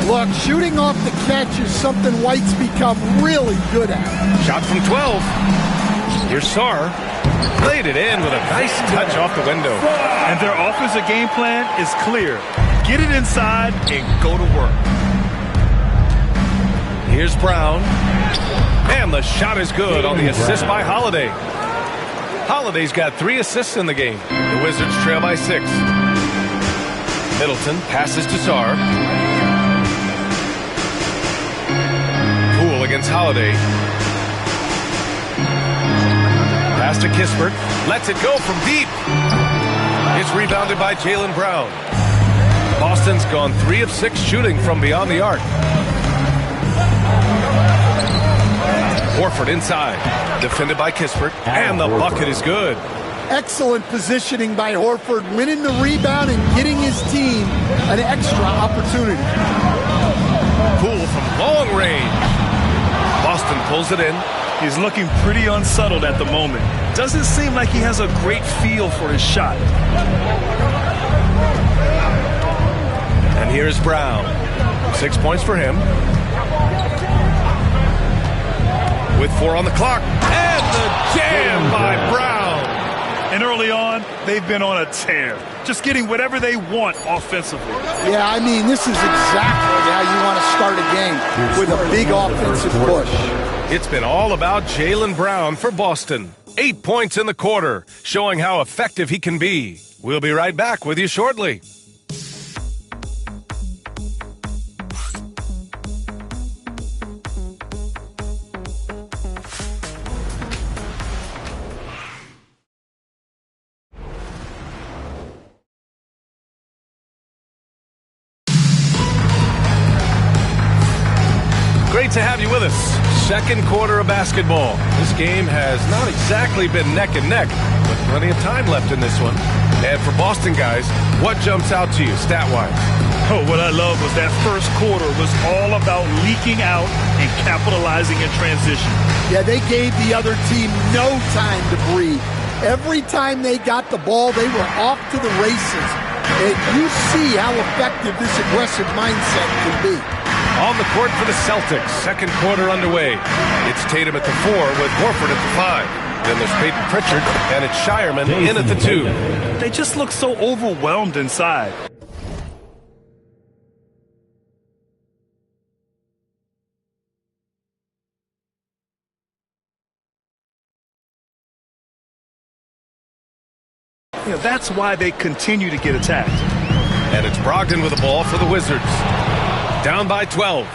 Look, shooting off the catch is something White's become really good at. Shot from 12. Here's Sarr. Played it in with a nice touch off the window. And their offensive game plan is clear. Get it inside and go to work. Here's Brown. And the shot is good on the assist by Holiday. Holiday's got 3 assists in the game. The Wizards trail by 6. Middleton passes to Sarr. Poole against Holiday. Pass to Kispert. Lets it go from deep. It's rebounded by Jaylen Brown. Boston's gone 3 of 6 shooting from beyond the arc. Horford inside. Defended by Kispert. And the bucket is good. Excellent positioning by Horford, winning the rebound and getting his team an extra opportunity. Poole from long range. Boston pulls it in. He's looking pretty unsettled at the moment. Doesn't seem like he has a great feel for his shot. And here's Brown. 6 points for him. With 4 on the clock. And the jam by Brown. And early on, they've been on a tear. Just getting whatever they want offensively. Yeah, I mean, this is exactly how you want to start a game, with a big offensive push. It's been all about Jaylen Brown for Boston. 8 points in the quarter, showing how effective he can be. We'll be right back with you shortly. Great to have you with us. Second quarter of basketball. This game has not exactly been neck and neck, but plenty of time left in this one. And for Boston guys, what jumps out to you stat-wise? Oh, what I love was that first quarter was all about leaking out and capitalizing in transition. Yeah, they gave the other team no time to breathe. Every time they got the ball, they were off to the races. And you see how effective this aggressive mindset can be. On the court for the Celtics, second quarter underway. It's Tatum at the 4 with Horford at the 5. Then there's Peyton Pritchard, and it's Shireman in at the 2. They just look so overwhelmed inside. You know, that's why they continue to get attacked. And it's Brogdon with the ball for the Wizards. Down by 12.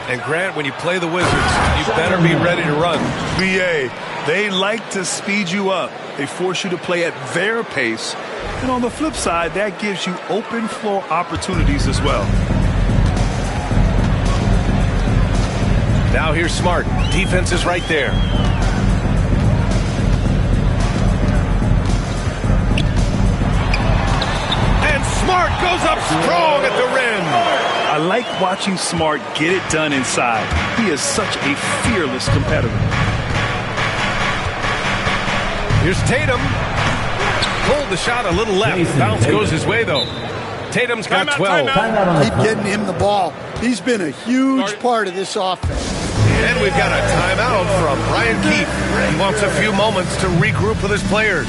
And Grant, when you play the Wizards, you better be ready to run. BA, they like to speed you up. They force you to play at their pace. And on the flip side, that gives you open floor opportunities as well. Now here's Smart. Defense is right there. And Smart goes up strong at the rim. I like watching Smart get it done inside. He is such a fearless competitor. Here's Tatum. Pulled the shot a little left. Bounce goes his way, though. Tatum's got 12. Keep getting him the ball. He's been a huge part of this offense. And we've got a timeout from Brian Keefe. He wants a few moments to regroup with his players.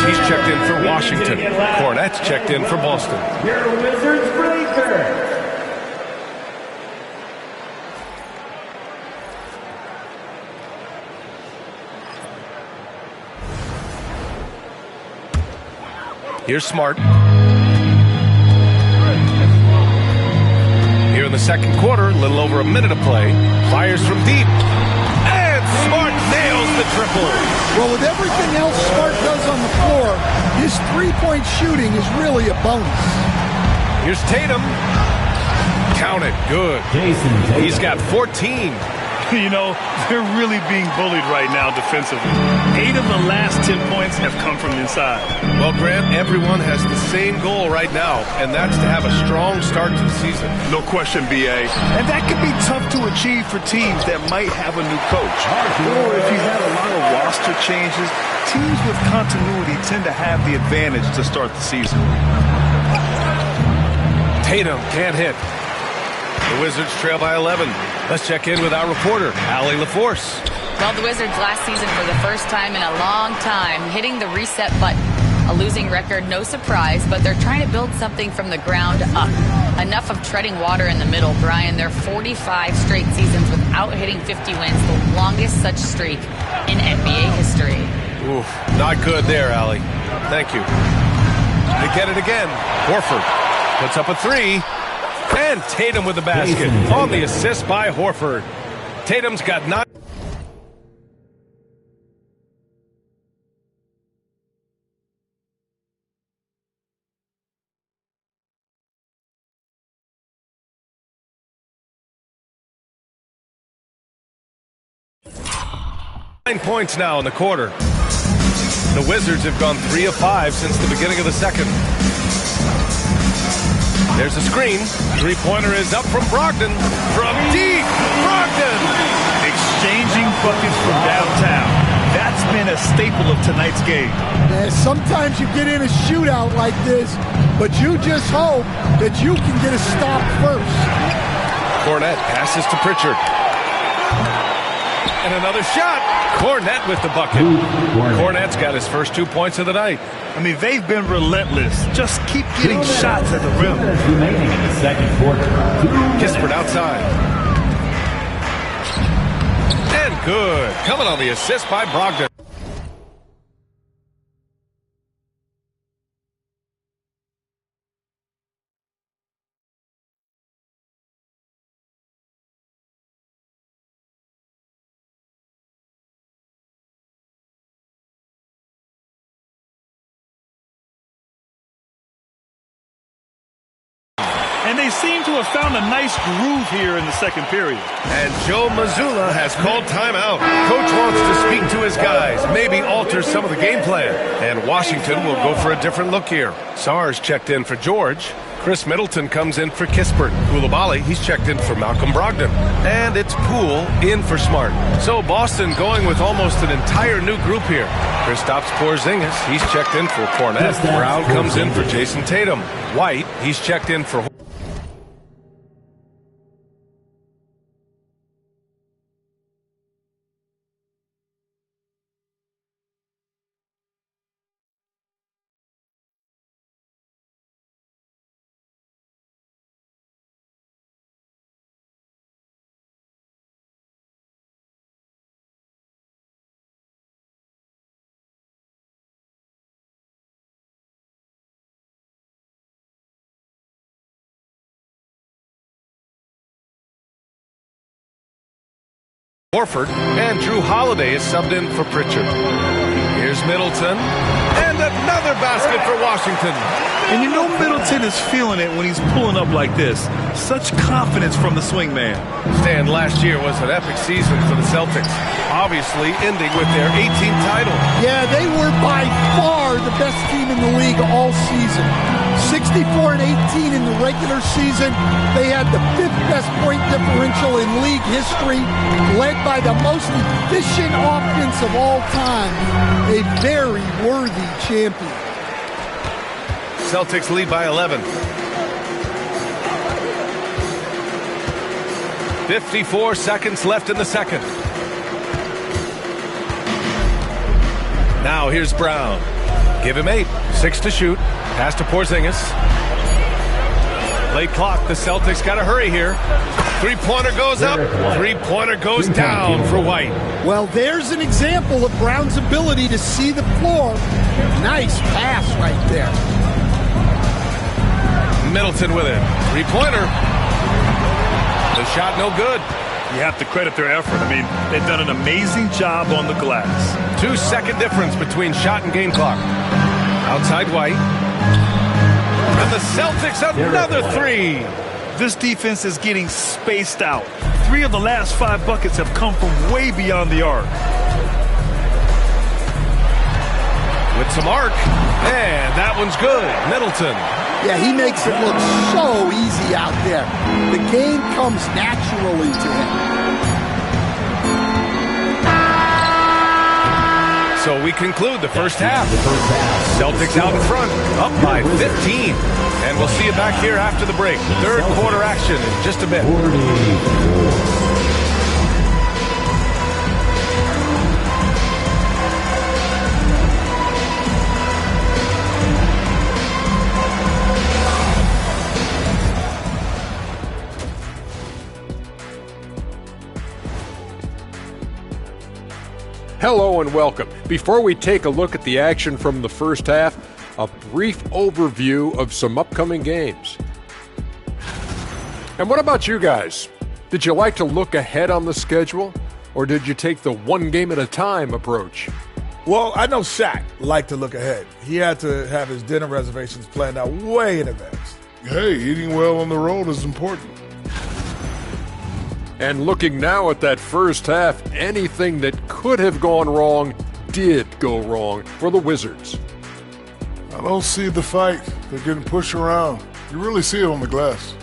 He's checked in for Washington. Cornette's checked in for Boston. Your Wizards breaker. Here's Smart. Here in the second quarter, a little over a minute of play. Fires from deep. And Smart nails the triple. Well, with everything else Smart does on the floor, his three-point shooting is really a bonus. Here's Tatum. Count it. Good. He's got 14. You know, they're really being bullied right now defensively. 8 of the last 10 points have come from inside. Well, Grant, everyone has the same goal right now, and that's to have a strong start to the season. No question, BA. And that can be tough to achieve for teams that might have a new coach. Or if you have a lot of roster changes, teams with continuity tend to have the advantage to start the season. Tatum can't hit. The Wizards trail by 11. Let's check in with our reporter, Allie LaForce. Well, the Wizards last season for the first time in a long time hitting the reset button. A losing record, no surprise, but they're trying to build something from the ground up. Enough of treading water in the middle, Brian. They're 45 straight seasons without hitting 50 wins, the longest such streak in NBA history. Oof, not good there, Allie. Thank you. They get it again. Horford puts up a 3. And Tatum with the basket on the assist by Horford. Tatum's got 9. 9 points now in the quarter. The Wizards have gone 3 of 5 since the beginning of the second. There's a screen. Three-pointer is up from Brogdon. From deep, Brogdon! Exchanging buckets from downtown. That's been a staple of tonight's game. Yeah, sometimes you get in a shootout like this, but you just hope that you can get a stop first. Kornet passes to Pritchard. And another shot. Kornet with the bucket. Kornet's got his first 2 points of the night. I mean, they've been relentless. Just keep getting shots at the rim. Remaining in the second quarter. Kispert outside. And good. Coming on the assist by Brogdon. And they seem to have found a nice groove here in the second period. And Joe Mazzulla has called timeout. Coach wants to speak to his guys, maybe alter some of the game plan. And Washington will go for a different look here. Sars checked in for George. Chris Middleton comes in for Kispert. Koulibaly, he's checked in for Malcolm Brogdon. And it's Poole in for Smart. So Boston going with almost an entire new group here. Kristaps Porzingis, he's checked in for Kornet. Brown comes in for Jason Tatum. White, he's checked in for Horford, and Drew Holiday is subbed in for Pritchard. Here's Middleton, and another basket for Washington. And you know Middleton is feeling it when he's pulling up like this. Such confidence from the swingman. Stan, last year was an epic season for the Celtics, obviously ending with their 18th title. Yeah, they were by far the best team in the league all season. 64-18 in the regular season. They had the 5th best point differential in league history, led by the most efficient offense of all time. A very worthy champion. Celtics lead by 11. 54 seconds left in the second. Now here's Brown. Give him 8. 6 to shoot. Pass to Porzingis. Late clock. The Celtics got to hurry here. Three-pointer goes up. Three-pointer goes down for White. Well, there's an example of Brown's ability to see the floor. Nice pass right there. Middleton with it. Three-pointer. The shot no good. You have to credit their effort. I mean, they've done an amazing job on the glass. 2-second difference between shot and game clock. Outside White. And the Celtics another 3. This defense is getting spaced out. 3 of the last 5 buckets have come from way beyond the arc. With some arc. And that one's good. Middleton. Yeah, he makes it look so easy out there. The game comes naturally to him. So we conclude the first half. Celtics out in front, up by 15. And we'll see you back here after the break. Third quarter action in just a bit. Hello and welcome. Before we take a look at the action from the first half, a brief overview of some upcoming games. And what about you guys? Did you like to look ahead on the schedule, or did you take the one game at a time approach? Well, I know Shaq liked to look ahead. He had to have his dinner reservations planned out way in advance. Hey, eating well on the road is important. And looking now at that first half, anything that could have gone wrong did go wrong for the Wizards. I don't see the fight. They're getting pushed around. You really see it on the glass.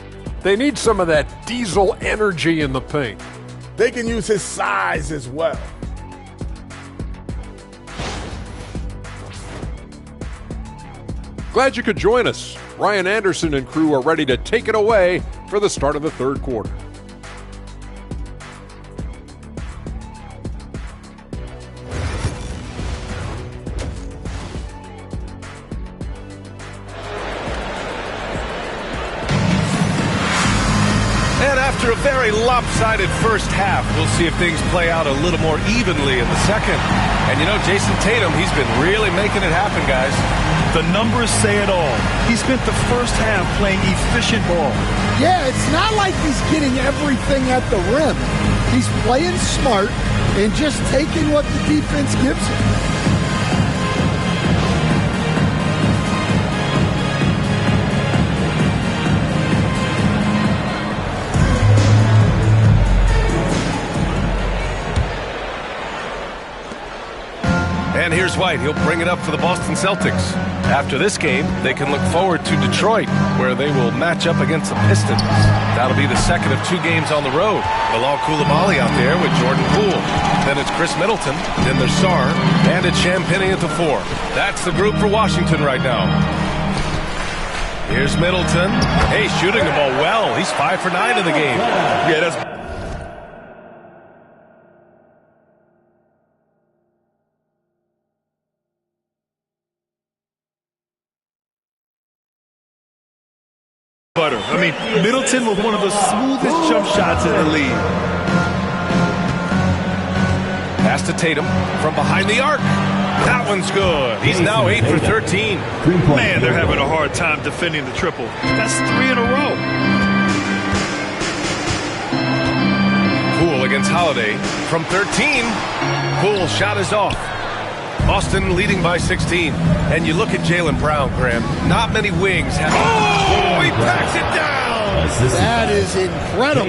They need some of that Diesel energy in the paint. They can use his size as well. Glad you could join us. Ryan Anderson and crew are ready to take it away for the start of the third quarter. And after a very lopsided first half, we'll see if things play out a little more evenly in the second. And you know, Jason Tatum, he's been really making it happen, guys. The numbers say it all. He spent the first half playing efficient ball. Yeah, it's not like he's getting everything at the rim. He's playing smart and just taking what the defense gives him. And here's White. He'll bring it up for the Boston Celtics. After this game, they can look forward to Detroit, where they will match up against the Pistons. That'll be the second of 2 games on the road. Bilal Coulibaly out there with Jordan Poole. Then it's Chris Middleton, then there's Sarr, and it's Champagnie at the 4. That's the group for Washington right now. Here's Middleton. Hey, shooting the ball well. He's 5 for 9 in the game. Yeah, that's... I mean, Middleton was one of the smoothest jump shots in the league. Pass to Tatum from behind the arc. That one's good. He's now 8 for 13. Man, they're having a hard time defending the triple. That's 3 in a row. Poole against Holiday from 13. Poole shot is off. Boston leading by 16. And you look at Jaylen Brown, Graham. Not many wings have... Oh, he packs it down! That is incredible.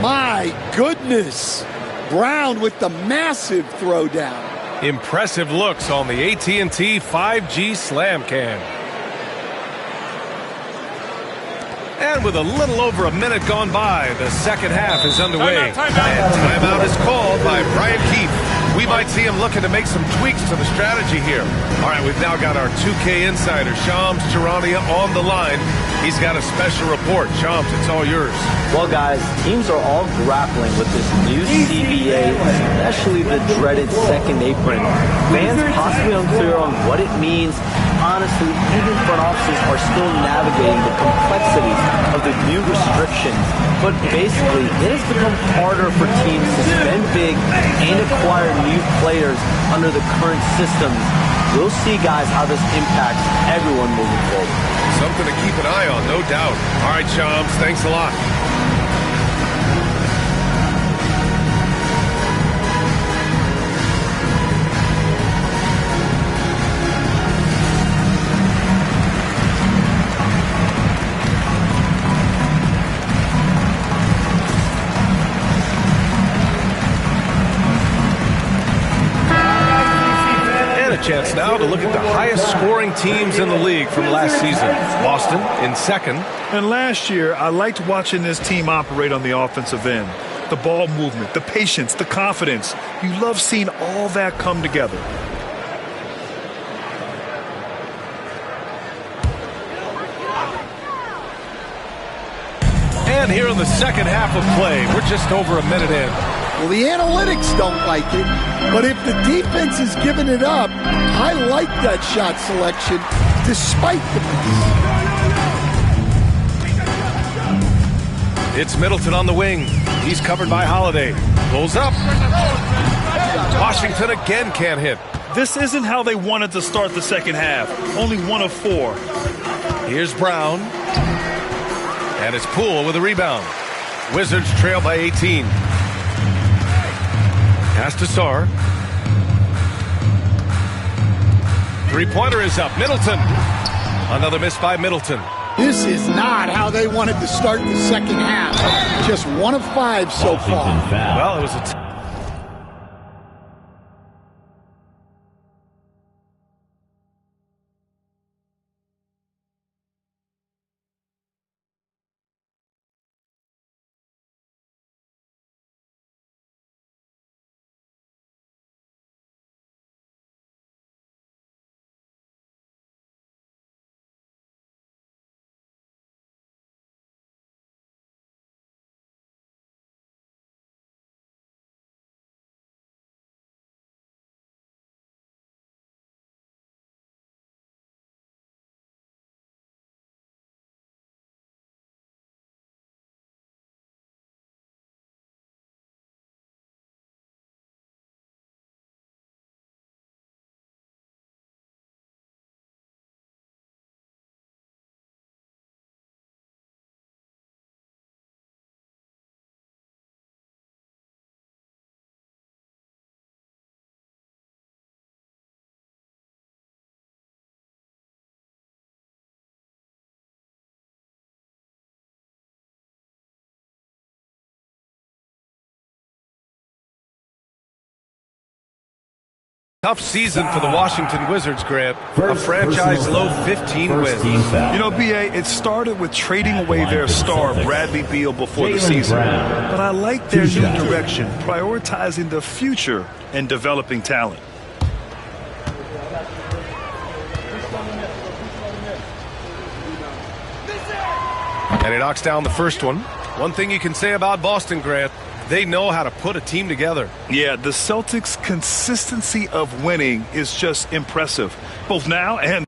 My goodness. Brown with the massive throwdown. Impressive looks on the AT&T 5G Slam Cam. And with a little over a minute gone by, the second half is underway. And timeout is called by Brian Keefe. We might see him looking to make some tweaks to the strategy here. All right, we've now got our 2K insider, Shams Charania, on the line. He's got a special report. Shams, it's all yours. Well, guys, teams are all grappling with this new CBA, especially the dreaded second apron. Fans possibly unclear on what it means. Honestly, even front offices are still navigating the complexities of the new restrictions. But basically, it has become harder for teams to spend big and acquire new players under the current systems. We'll see, guys, how this impacts everyone moving forward. Something to keep an eye on, no doubt. All right, Shams, thanks a lot. Chance now to look at the highest scoring teams in the league from last season. Boston in second. And last year, I liked watching this team operate on the offensive end. The ball movement, the patience, the confidence. You love seeing all that come together. And here in the second half of play, we're just over a minute in. Well, the analytics don't like it, but if the defense is giving it up, I like that shot selection despite the miss. It's Middleton on the wing. He's covered by Holiday. Pulls up. Washington again can't hit. This isn't how they wanted to start the second half. Only 1 of 4. Here's Brown. And it's Poole with a rebound. Wizards trail by 18. Pass to Sarr. Three-pointer is up. Middleton. Another miss by Middleton. This is not how they wanted to start the second half. Just 1 of 5 so far. Well, it was a tough season for the Washington Wizards, Grant. A franchise low 15 wins. You know, B.A., it started with trading away their star, Bradley Beal, before the season. But I like their new direction, prioritizing the future and developing talent. And he knocks down the first one. One thing you can say about Boston, Grant, they know how to put a team together. Yeah, the Celtics' consistency of winning is just impressive, both now and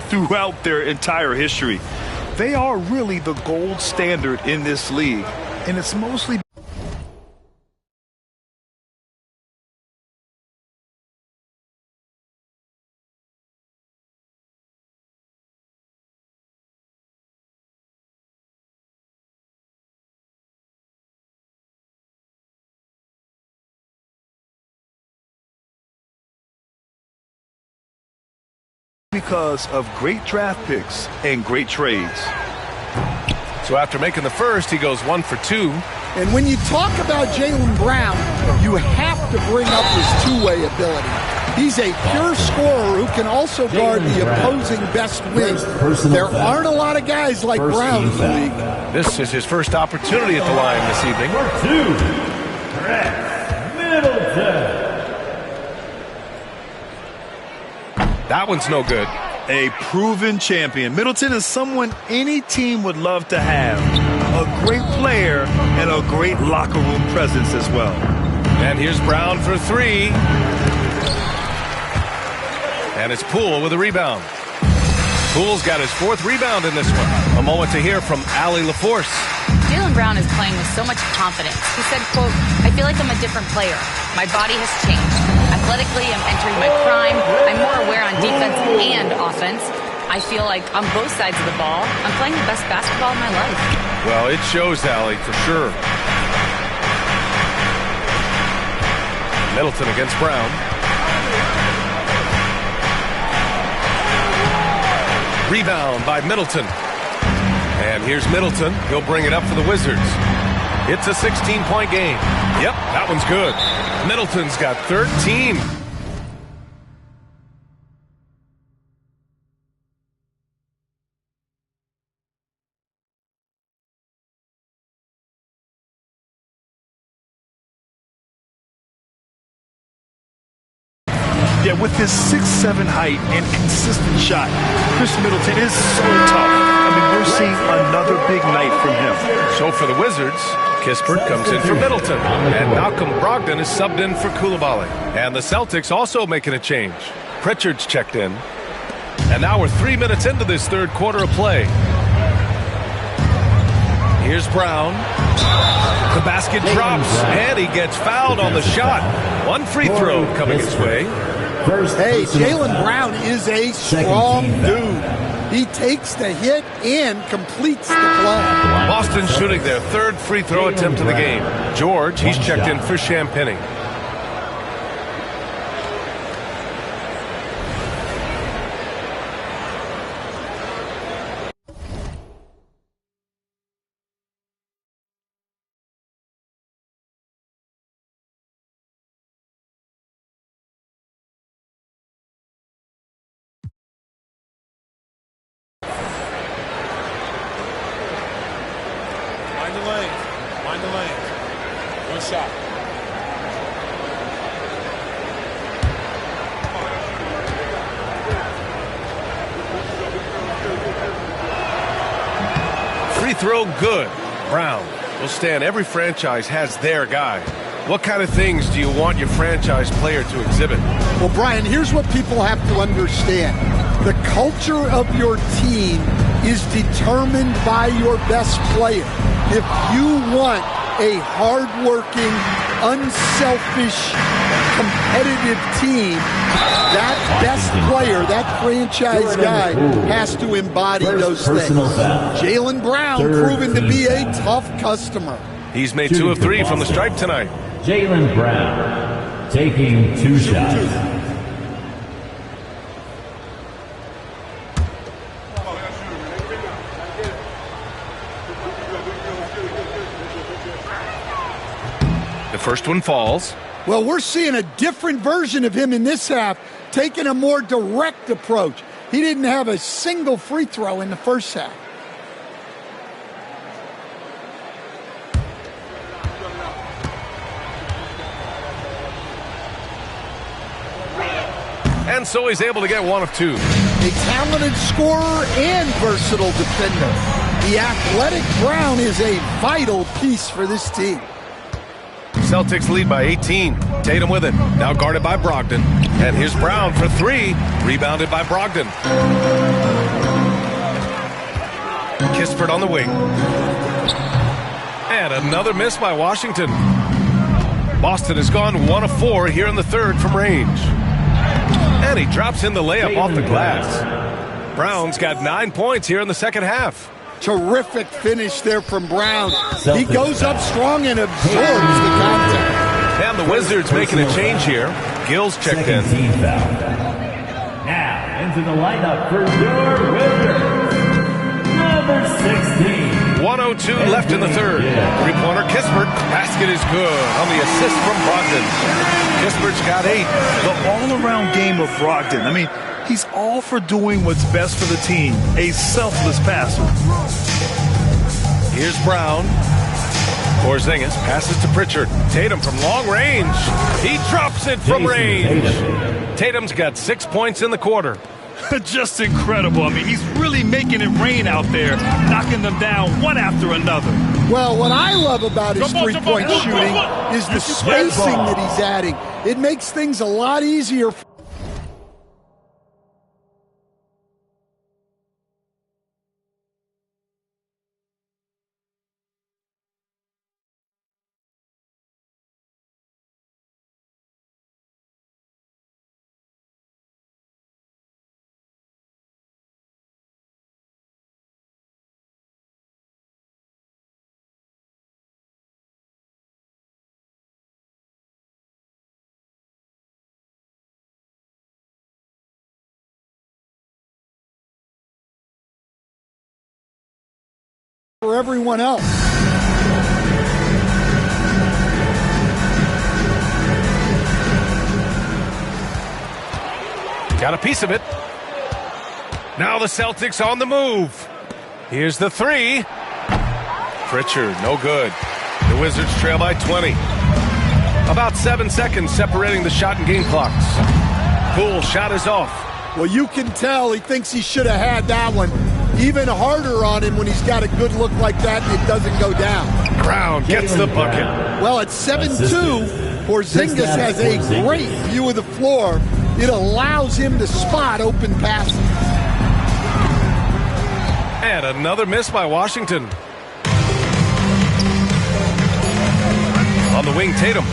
throughout their entire history. They are really the gold standard in this league, and it's mostly because of great draft picks and great trades. So after making the first, he goes 1 for 2. And when you talk about Jaylen Brown, you have to bring up his two-way ability. He's a pure scorer who can also guard the opposing best wing. There aren't a lot of guys like Brown in the league. This is his first opportunity at the line this evening. 2, Khris Middleton. That one's no good. A proven champion. Middleton is someone any team would love to have. A great player and a great locker room presence as well. And here's Brown for 3. And it's Poole with a rebound. Poole's got his 4th rebound in this one. A moment to hear from Allie LaForce. Jaylen Brown is playing with so much confidence. He said, quote, "I feel like I'm a different player. My body has changed. Athletically, I'm entering my prime. I'm more aware on defense and offense. I feel like on both sides of the ball, I'm playing the best basketball of my life." Well, it shows, Allie, for sure. Middleton against Brown. Rebound by Middleton. And here's Middleton. He'll bring it up for the Wizards. It's a 16-point game. Yep, that one's good. Middleton's got 13. Yeah, with his 6'7" height and consistent shot, Khris Middleton is so tough. I mean, we're seeing another big night from him. So for the Wizards, Kispert comes in for Middleton. And Malcolm Brogdon is subbed in for Coulibaly. And the Celtics also making a change. Pritchard's checked in. And now we're 3 minutes into this third quarter of play. Here's Brown. The basket drops, and he gets fouled on the shot. One free throw coming his way. Hey, Jaylen Brown is a strong dude. He takes the hit and completes the play. Boston shooting their third free throw attempt of the game. George, he's checked in for Champagny. Mind the lane. One shot. Free throw good. Brown. Will stand. Every franchise has their guy. What kind of things do you want your franchise player to exhibit? Well, Brian, here's what people have to understand. The culture of your team is determined by your best player. If you want a hard-working, unselfish, competitive team, that best player, that franchise guy, has to embody those things. Jaylen Brown proven to be a tough customer. He's made 2 of 3 from the stripe tonight. Jaylen Brown taking 2 shots. The first one falls. Well, we're seeing a different version of him in this half, taking a more direct approach. He didn't have a single free throw in the first half. And so he's able to get 1 of 2. A talented scorer and versatile defender. The athletic Brown is a vital piece for this team. Celtics lead by 18. Tatum with it. Now guarded by Brogdon. And here's Brown for 3. Rebounded by Brogdon. Kispert on the wing. And another miss by Washington. Boston has gone 1 of 4 here in the third from range. And he drops in the layup off the glass. Brown's got 9 points here in the second half. Terrific finish there from Brown. He goes up strong and absorbs the contact. And the Wizards making a change here. Gill's checked in. Now into the lineup for your Wizards, number 16. 1:02 left in the third. Three-pointer Kispert. Basket is good on the assist from Brogdon. Kispert's got 8. The all-around game of Brogdon. I mean, he's all for doing what's best for the team. A selfless passer. Here's Brown. Porzingis passes to Pritchard. Tatum from long range. He drops it from range. Tatum's got 6 points in the quarter. Just incredible. I mean, he's really making it rain out there, knocking them down one after another. Well, what I love about his three-point shooting is the spacing that he's adding. It makes things a lot easier. For everyone else. Got a piece of it. Now the Celtics on the move. Here's the 3. Pritchard, no good. The Wizards trail by 20. About 7 seconds separating the shot and game clocks. Poole shot is off. Well, you can tell he thinks he should have had that one. even harder on him when he's got a good look like that and it doesn't go down. Brown gets the bucket. Well, at 7-2, Porzingis has a great view of the floor. It allows him to spot open passes. And another miss by Washington. On the wing, Tatum.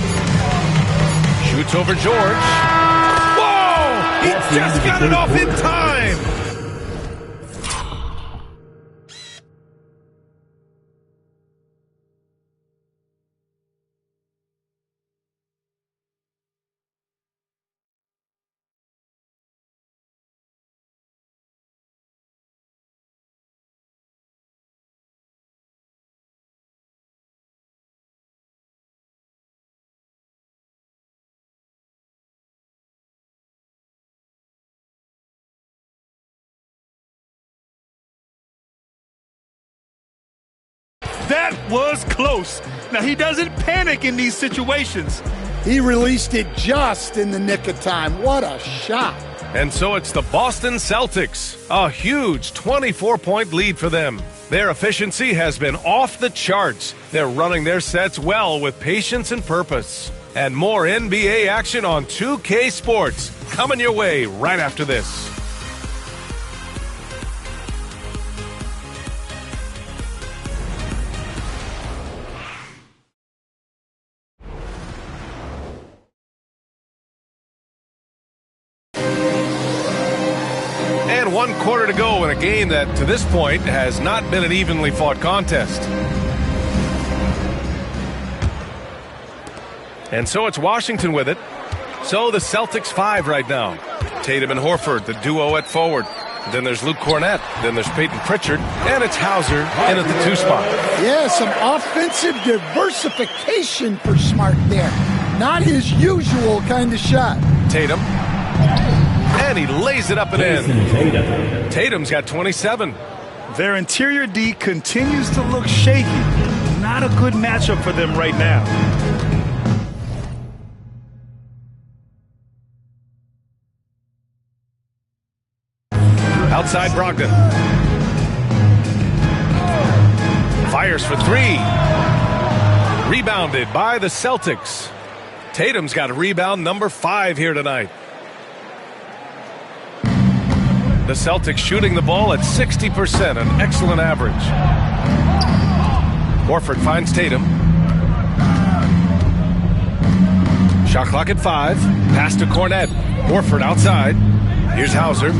Shoots over George. Whoa! He just got it off in time! That was close. Now, he doesn't panic in these situations. He released it just in the nick of time. What a shot. And so it's the Boston Celtics. A huge 24-point lead for them. Their efficiency has been off the charts. They're running their sets well with patience and purpose. And more NBA action on 2K Sports coming your way right after this. And 1 quarter to go in a game that, to this point, has not been an evenly fought contest. And so it's Washington with it. So the Celtics 5 right now. Tatum and Horford, the duo at forward. Then there's Luke Cornett. Then there's Peyton Pritchard. And it's Hauser in at the 2 spot. Yeah, some offensive diversification for Smart there. Not his usual kind of shot. Tatum. And he lays it up and in. Tatum's got 27. Their interior D continues to look shaky. Not a good matchup for them right now. Outside Brogdon. Fires for 3. Rebounded by the Celtics. Tatum's got a rebound number 5 here tonight. The Celtics shooting the ball at 60%, an excellent average. Horford finds Tatum. Shot clock at 5. Pass to Cornett. Horford outside. Here's Hauser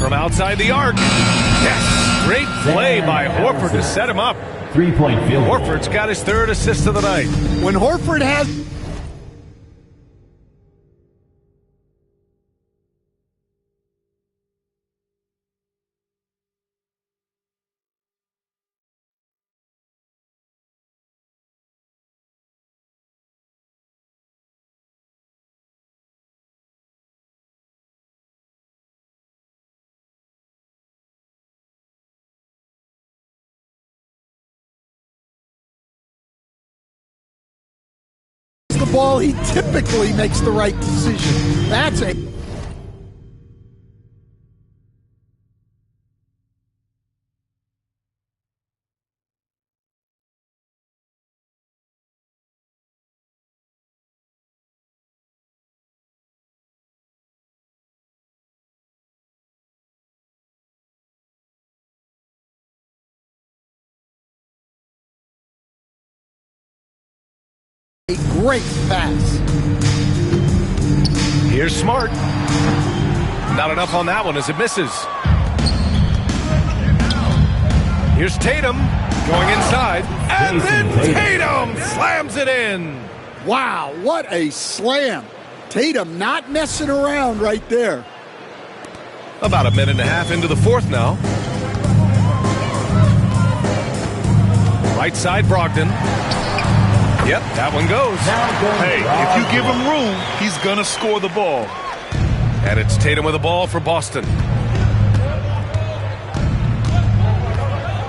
from outside the arc. Yes! Great play by Horford to set him up. 3-point field. Horford's got his 3rd assist of the night. When Horford has... the ball, he typically makes the right decision. That's a... great pass. Here's Smart. Not enough on that one as it misses. Here's Tatum going inside. And then Tatum slams it in. Wow, what a slam. Tatum not messing around right there. About a minute and a half into the 4th now. Right side, Brogdon. Yep, that one goes. Hey, if you give him room, he's going to score the ball. And it's Tatum with the ball for Boston.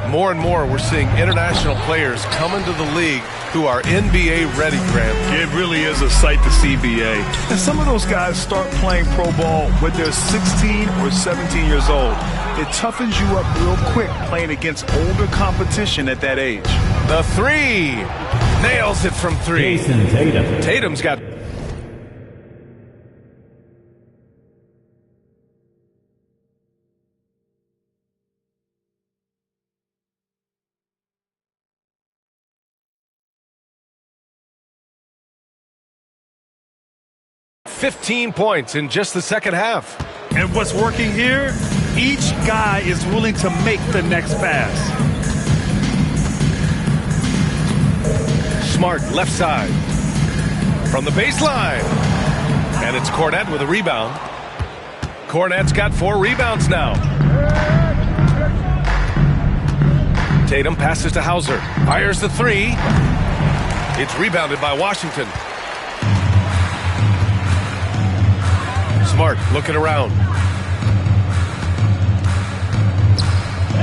More and more, we're seeing international players come into the league who are NBA ready, Graham. It really is a sight to see, BA. And some of those guys start playing pro ball when they're 16 or 17 years old. It toughens you up real quick playing against older competition at that age. The three. Nails it from three. Jason Tatum. Tatum's got... ...15 points in just the second half. And what's working here? Each guy is willing to make the next pass. Smart left side. From the baseline. And it's Kornet with a rebound. Kornet's got 4 rebounds now. Tatum passes to Hauser. Fires the three. It's rebounded by Washington. Smart looking around.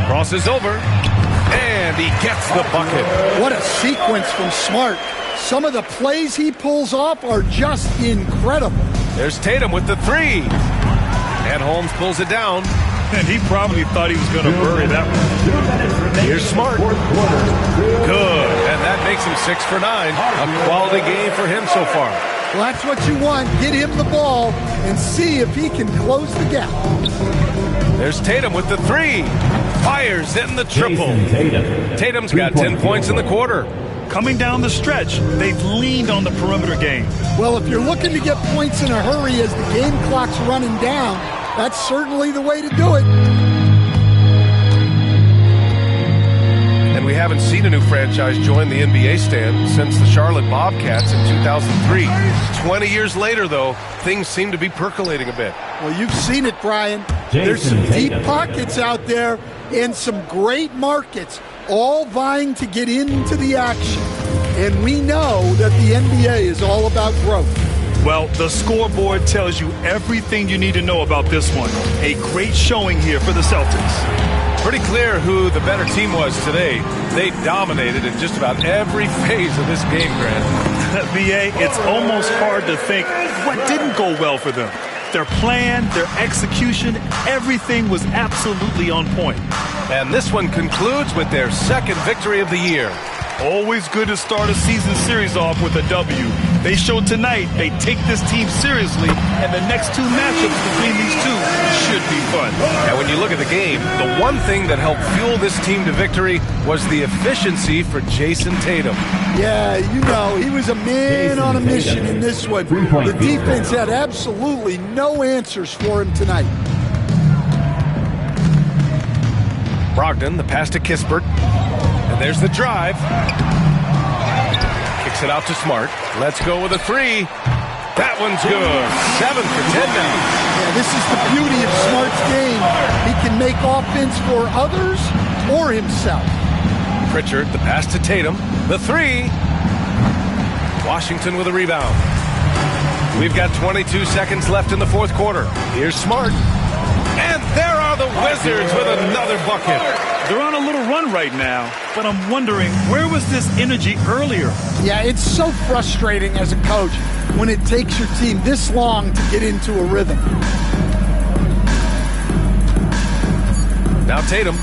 Crosses over. And he gets the bucket. What a sequence from Smart. Some of the plays he pulls off are just incredible. There's Tatum with the three. And Holmes pulls it down. And he probably thought he was going to bury that one. Here's Smart. Good. And that makes him 6 for 9. A quality game for him so far. Well, that's what you want. Get him the ball and see if he can close the gap. There's Tatum with the three. Fires in the triple. Tatum's got 10 points in the quarter. Coming down the stretch, they've leaned on the perimeter game. Well, if you're looking to get points in a hurry as the game clock's running down, that's certainly the way to do it. And we haven't seen a new franchise join the NBA stand since the Charlotte Bobcats in 2003. 20 years later, though, things seem to be percolating a bit. Well, you've seen it, Brian. There's some deep pockets out there and some great markets, all vying to get into the action. And we know that the NBA is all about growth. Well, the scoreboard tells you everything you need to know about this one. A great showing here for the Celtics. Pretty clear who the better team was today. They dominated in just about every phase of this game, Grant. VA, it's almost hard to think what didn't go well for them. Their plan, their execution, everything was absolutely on point. And this one concludes with their second victory of the year. Always good to start a season series off with a W. They showed tonight they take this team seriously, and the next 2 matchups between these two should be fun. And when you look at the game, the one thing that helped fuel this team to victory was the efficiency for Jason Tatum. Yeah, you know, he was a man on a mission in this one. The defense had absolutely no answers for him tonight. Brogdon, the pass to Kispert. And there's the drive. Kicks it out to Smart. Let's go with a three. That one's good. 7 for 10 now. Yeah, this is the beauty of Smart's game. He can make offense for others or himself. Pritchard, the pass to Tatum. The three. Washington with a rebound. We've got 22 seconds left in the fourth quarter. Here's Smart. And there are the Wizards with another bucket. They're on a little run right now, but I'm wondering, where was this energy earlier? Yeah, it's so frustrating as a coach when it takes your team this long to get into a rhythm. Now Tatum.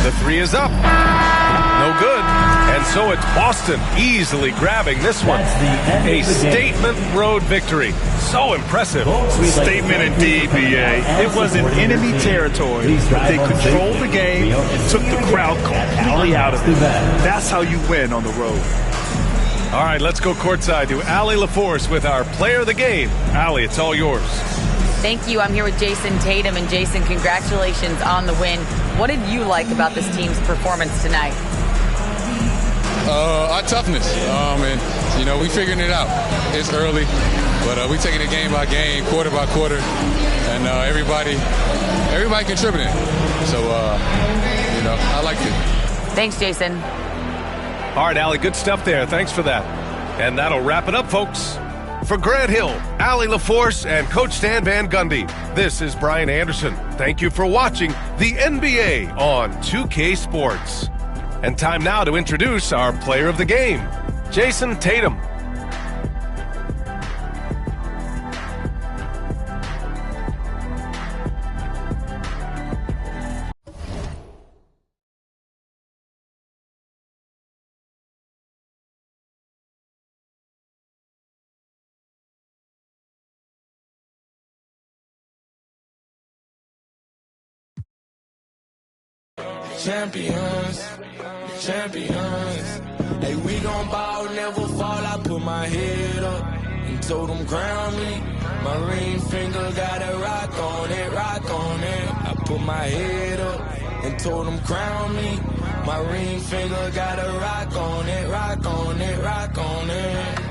The three is up. No good. And so it's Boston easily grabbing this one. A statement road victory. So impressive. Statement indeed, BA. It was in enemy territory, but they controlled the game and took the crowd completely out of it. That's how you win on the road. All right, let's go courtside to Allie LaForce with our player of the game. Allie, it's all yours. Thank you. I'm here with Jason Tatum. And Jason, congratulations on the win. What did you like about this team's performance tonight? Our toughness. And, you know, we figuring it out. It's early, but we taking it game by game, quarter by quarter, and everybody contributing. So, you know, I liked it. Thanks, Jason. All right, Allie, good stuff there. Thanks for that. And that'll wrap it up, folks. For Grant Hill, Allie LaForce, and Coach Stan Van Gundy, this is Brian Anderson. Thank you for watching the NBA on 2K Sports. And time now to introduce our player of the game, Jason Tatum. champions, champions. Hey, we gon' ball, never fall. I put my head up and told them crown me. My ring finger got a rock on it, rock on it. I put my head up and told them crown me. My ring finger got a rock on it, rock on it, rock on it.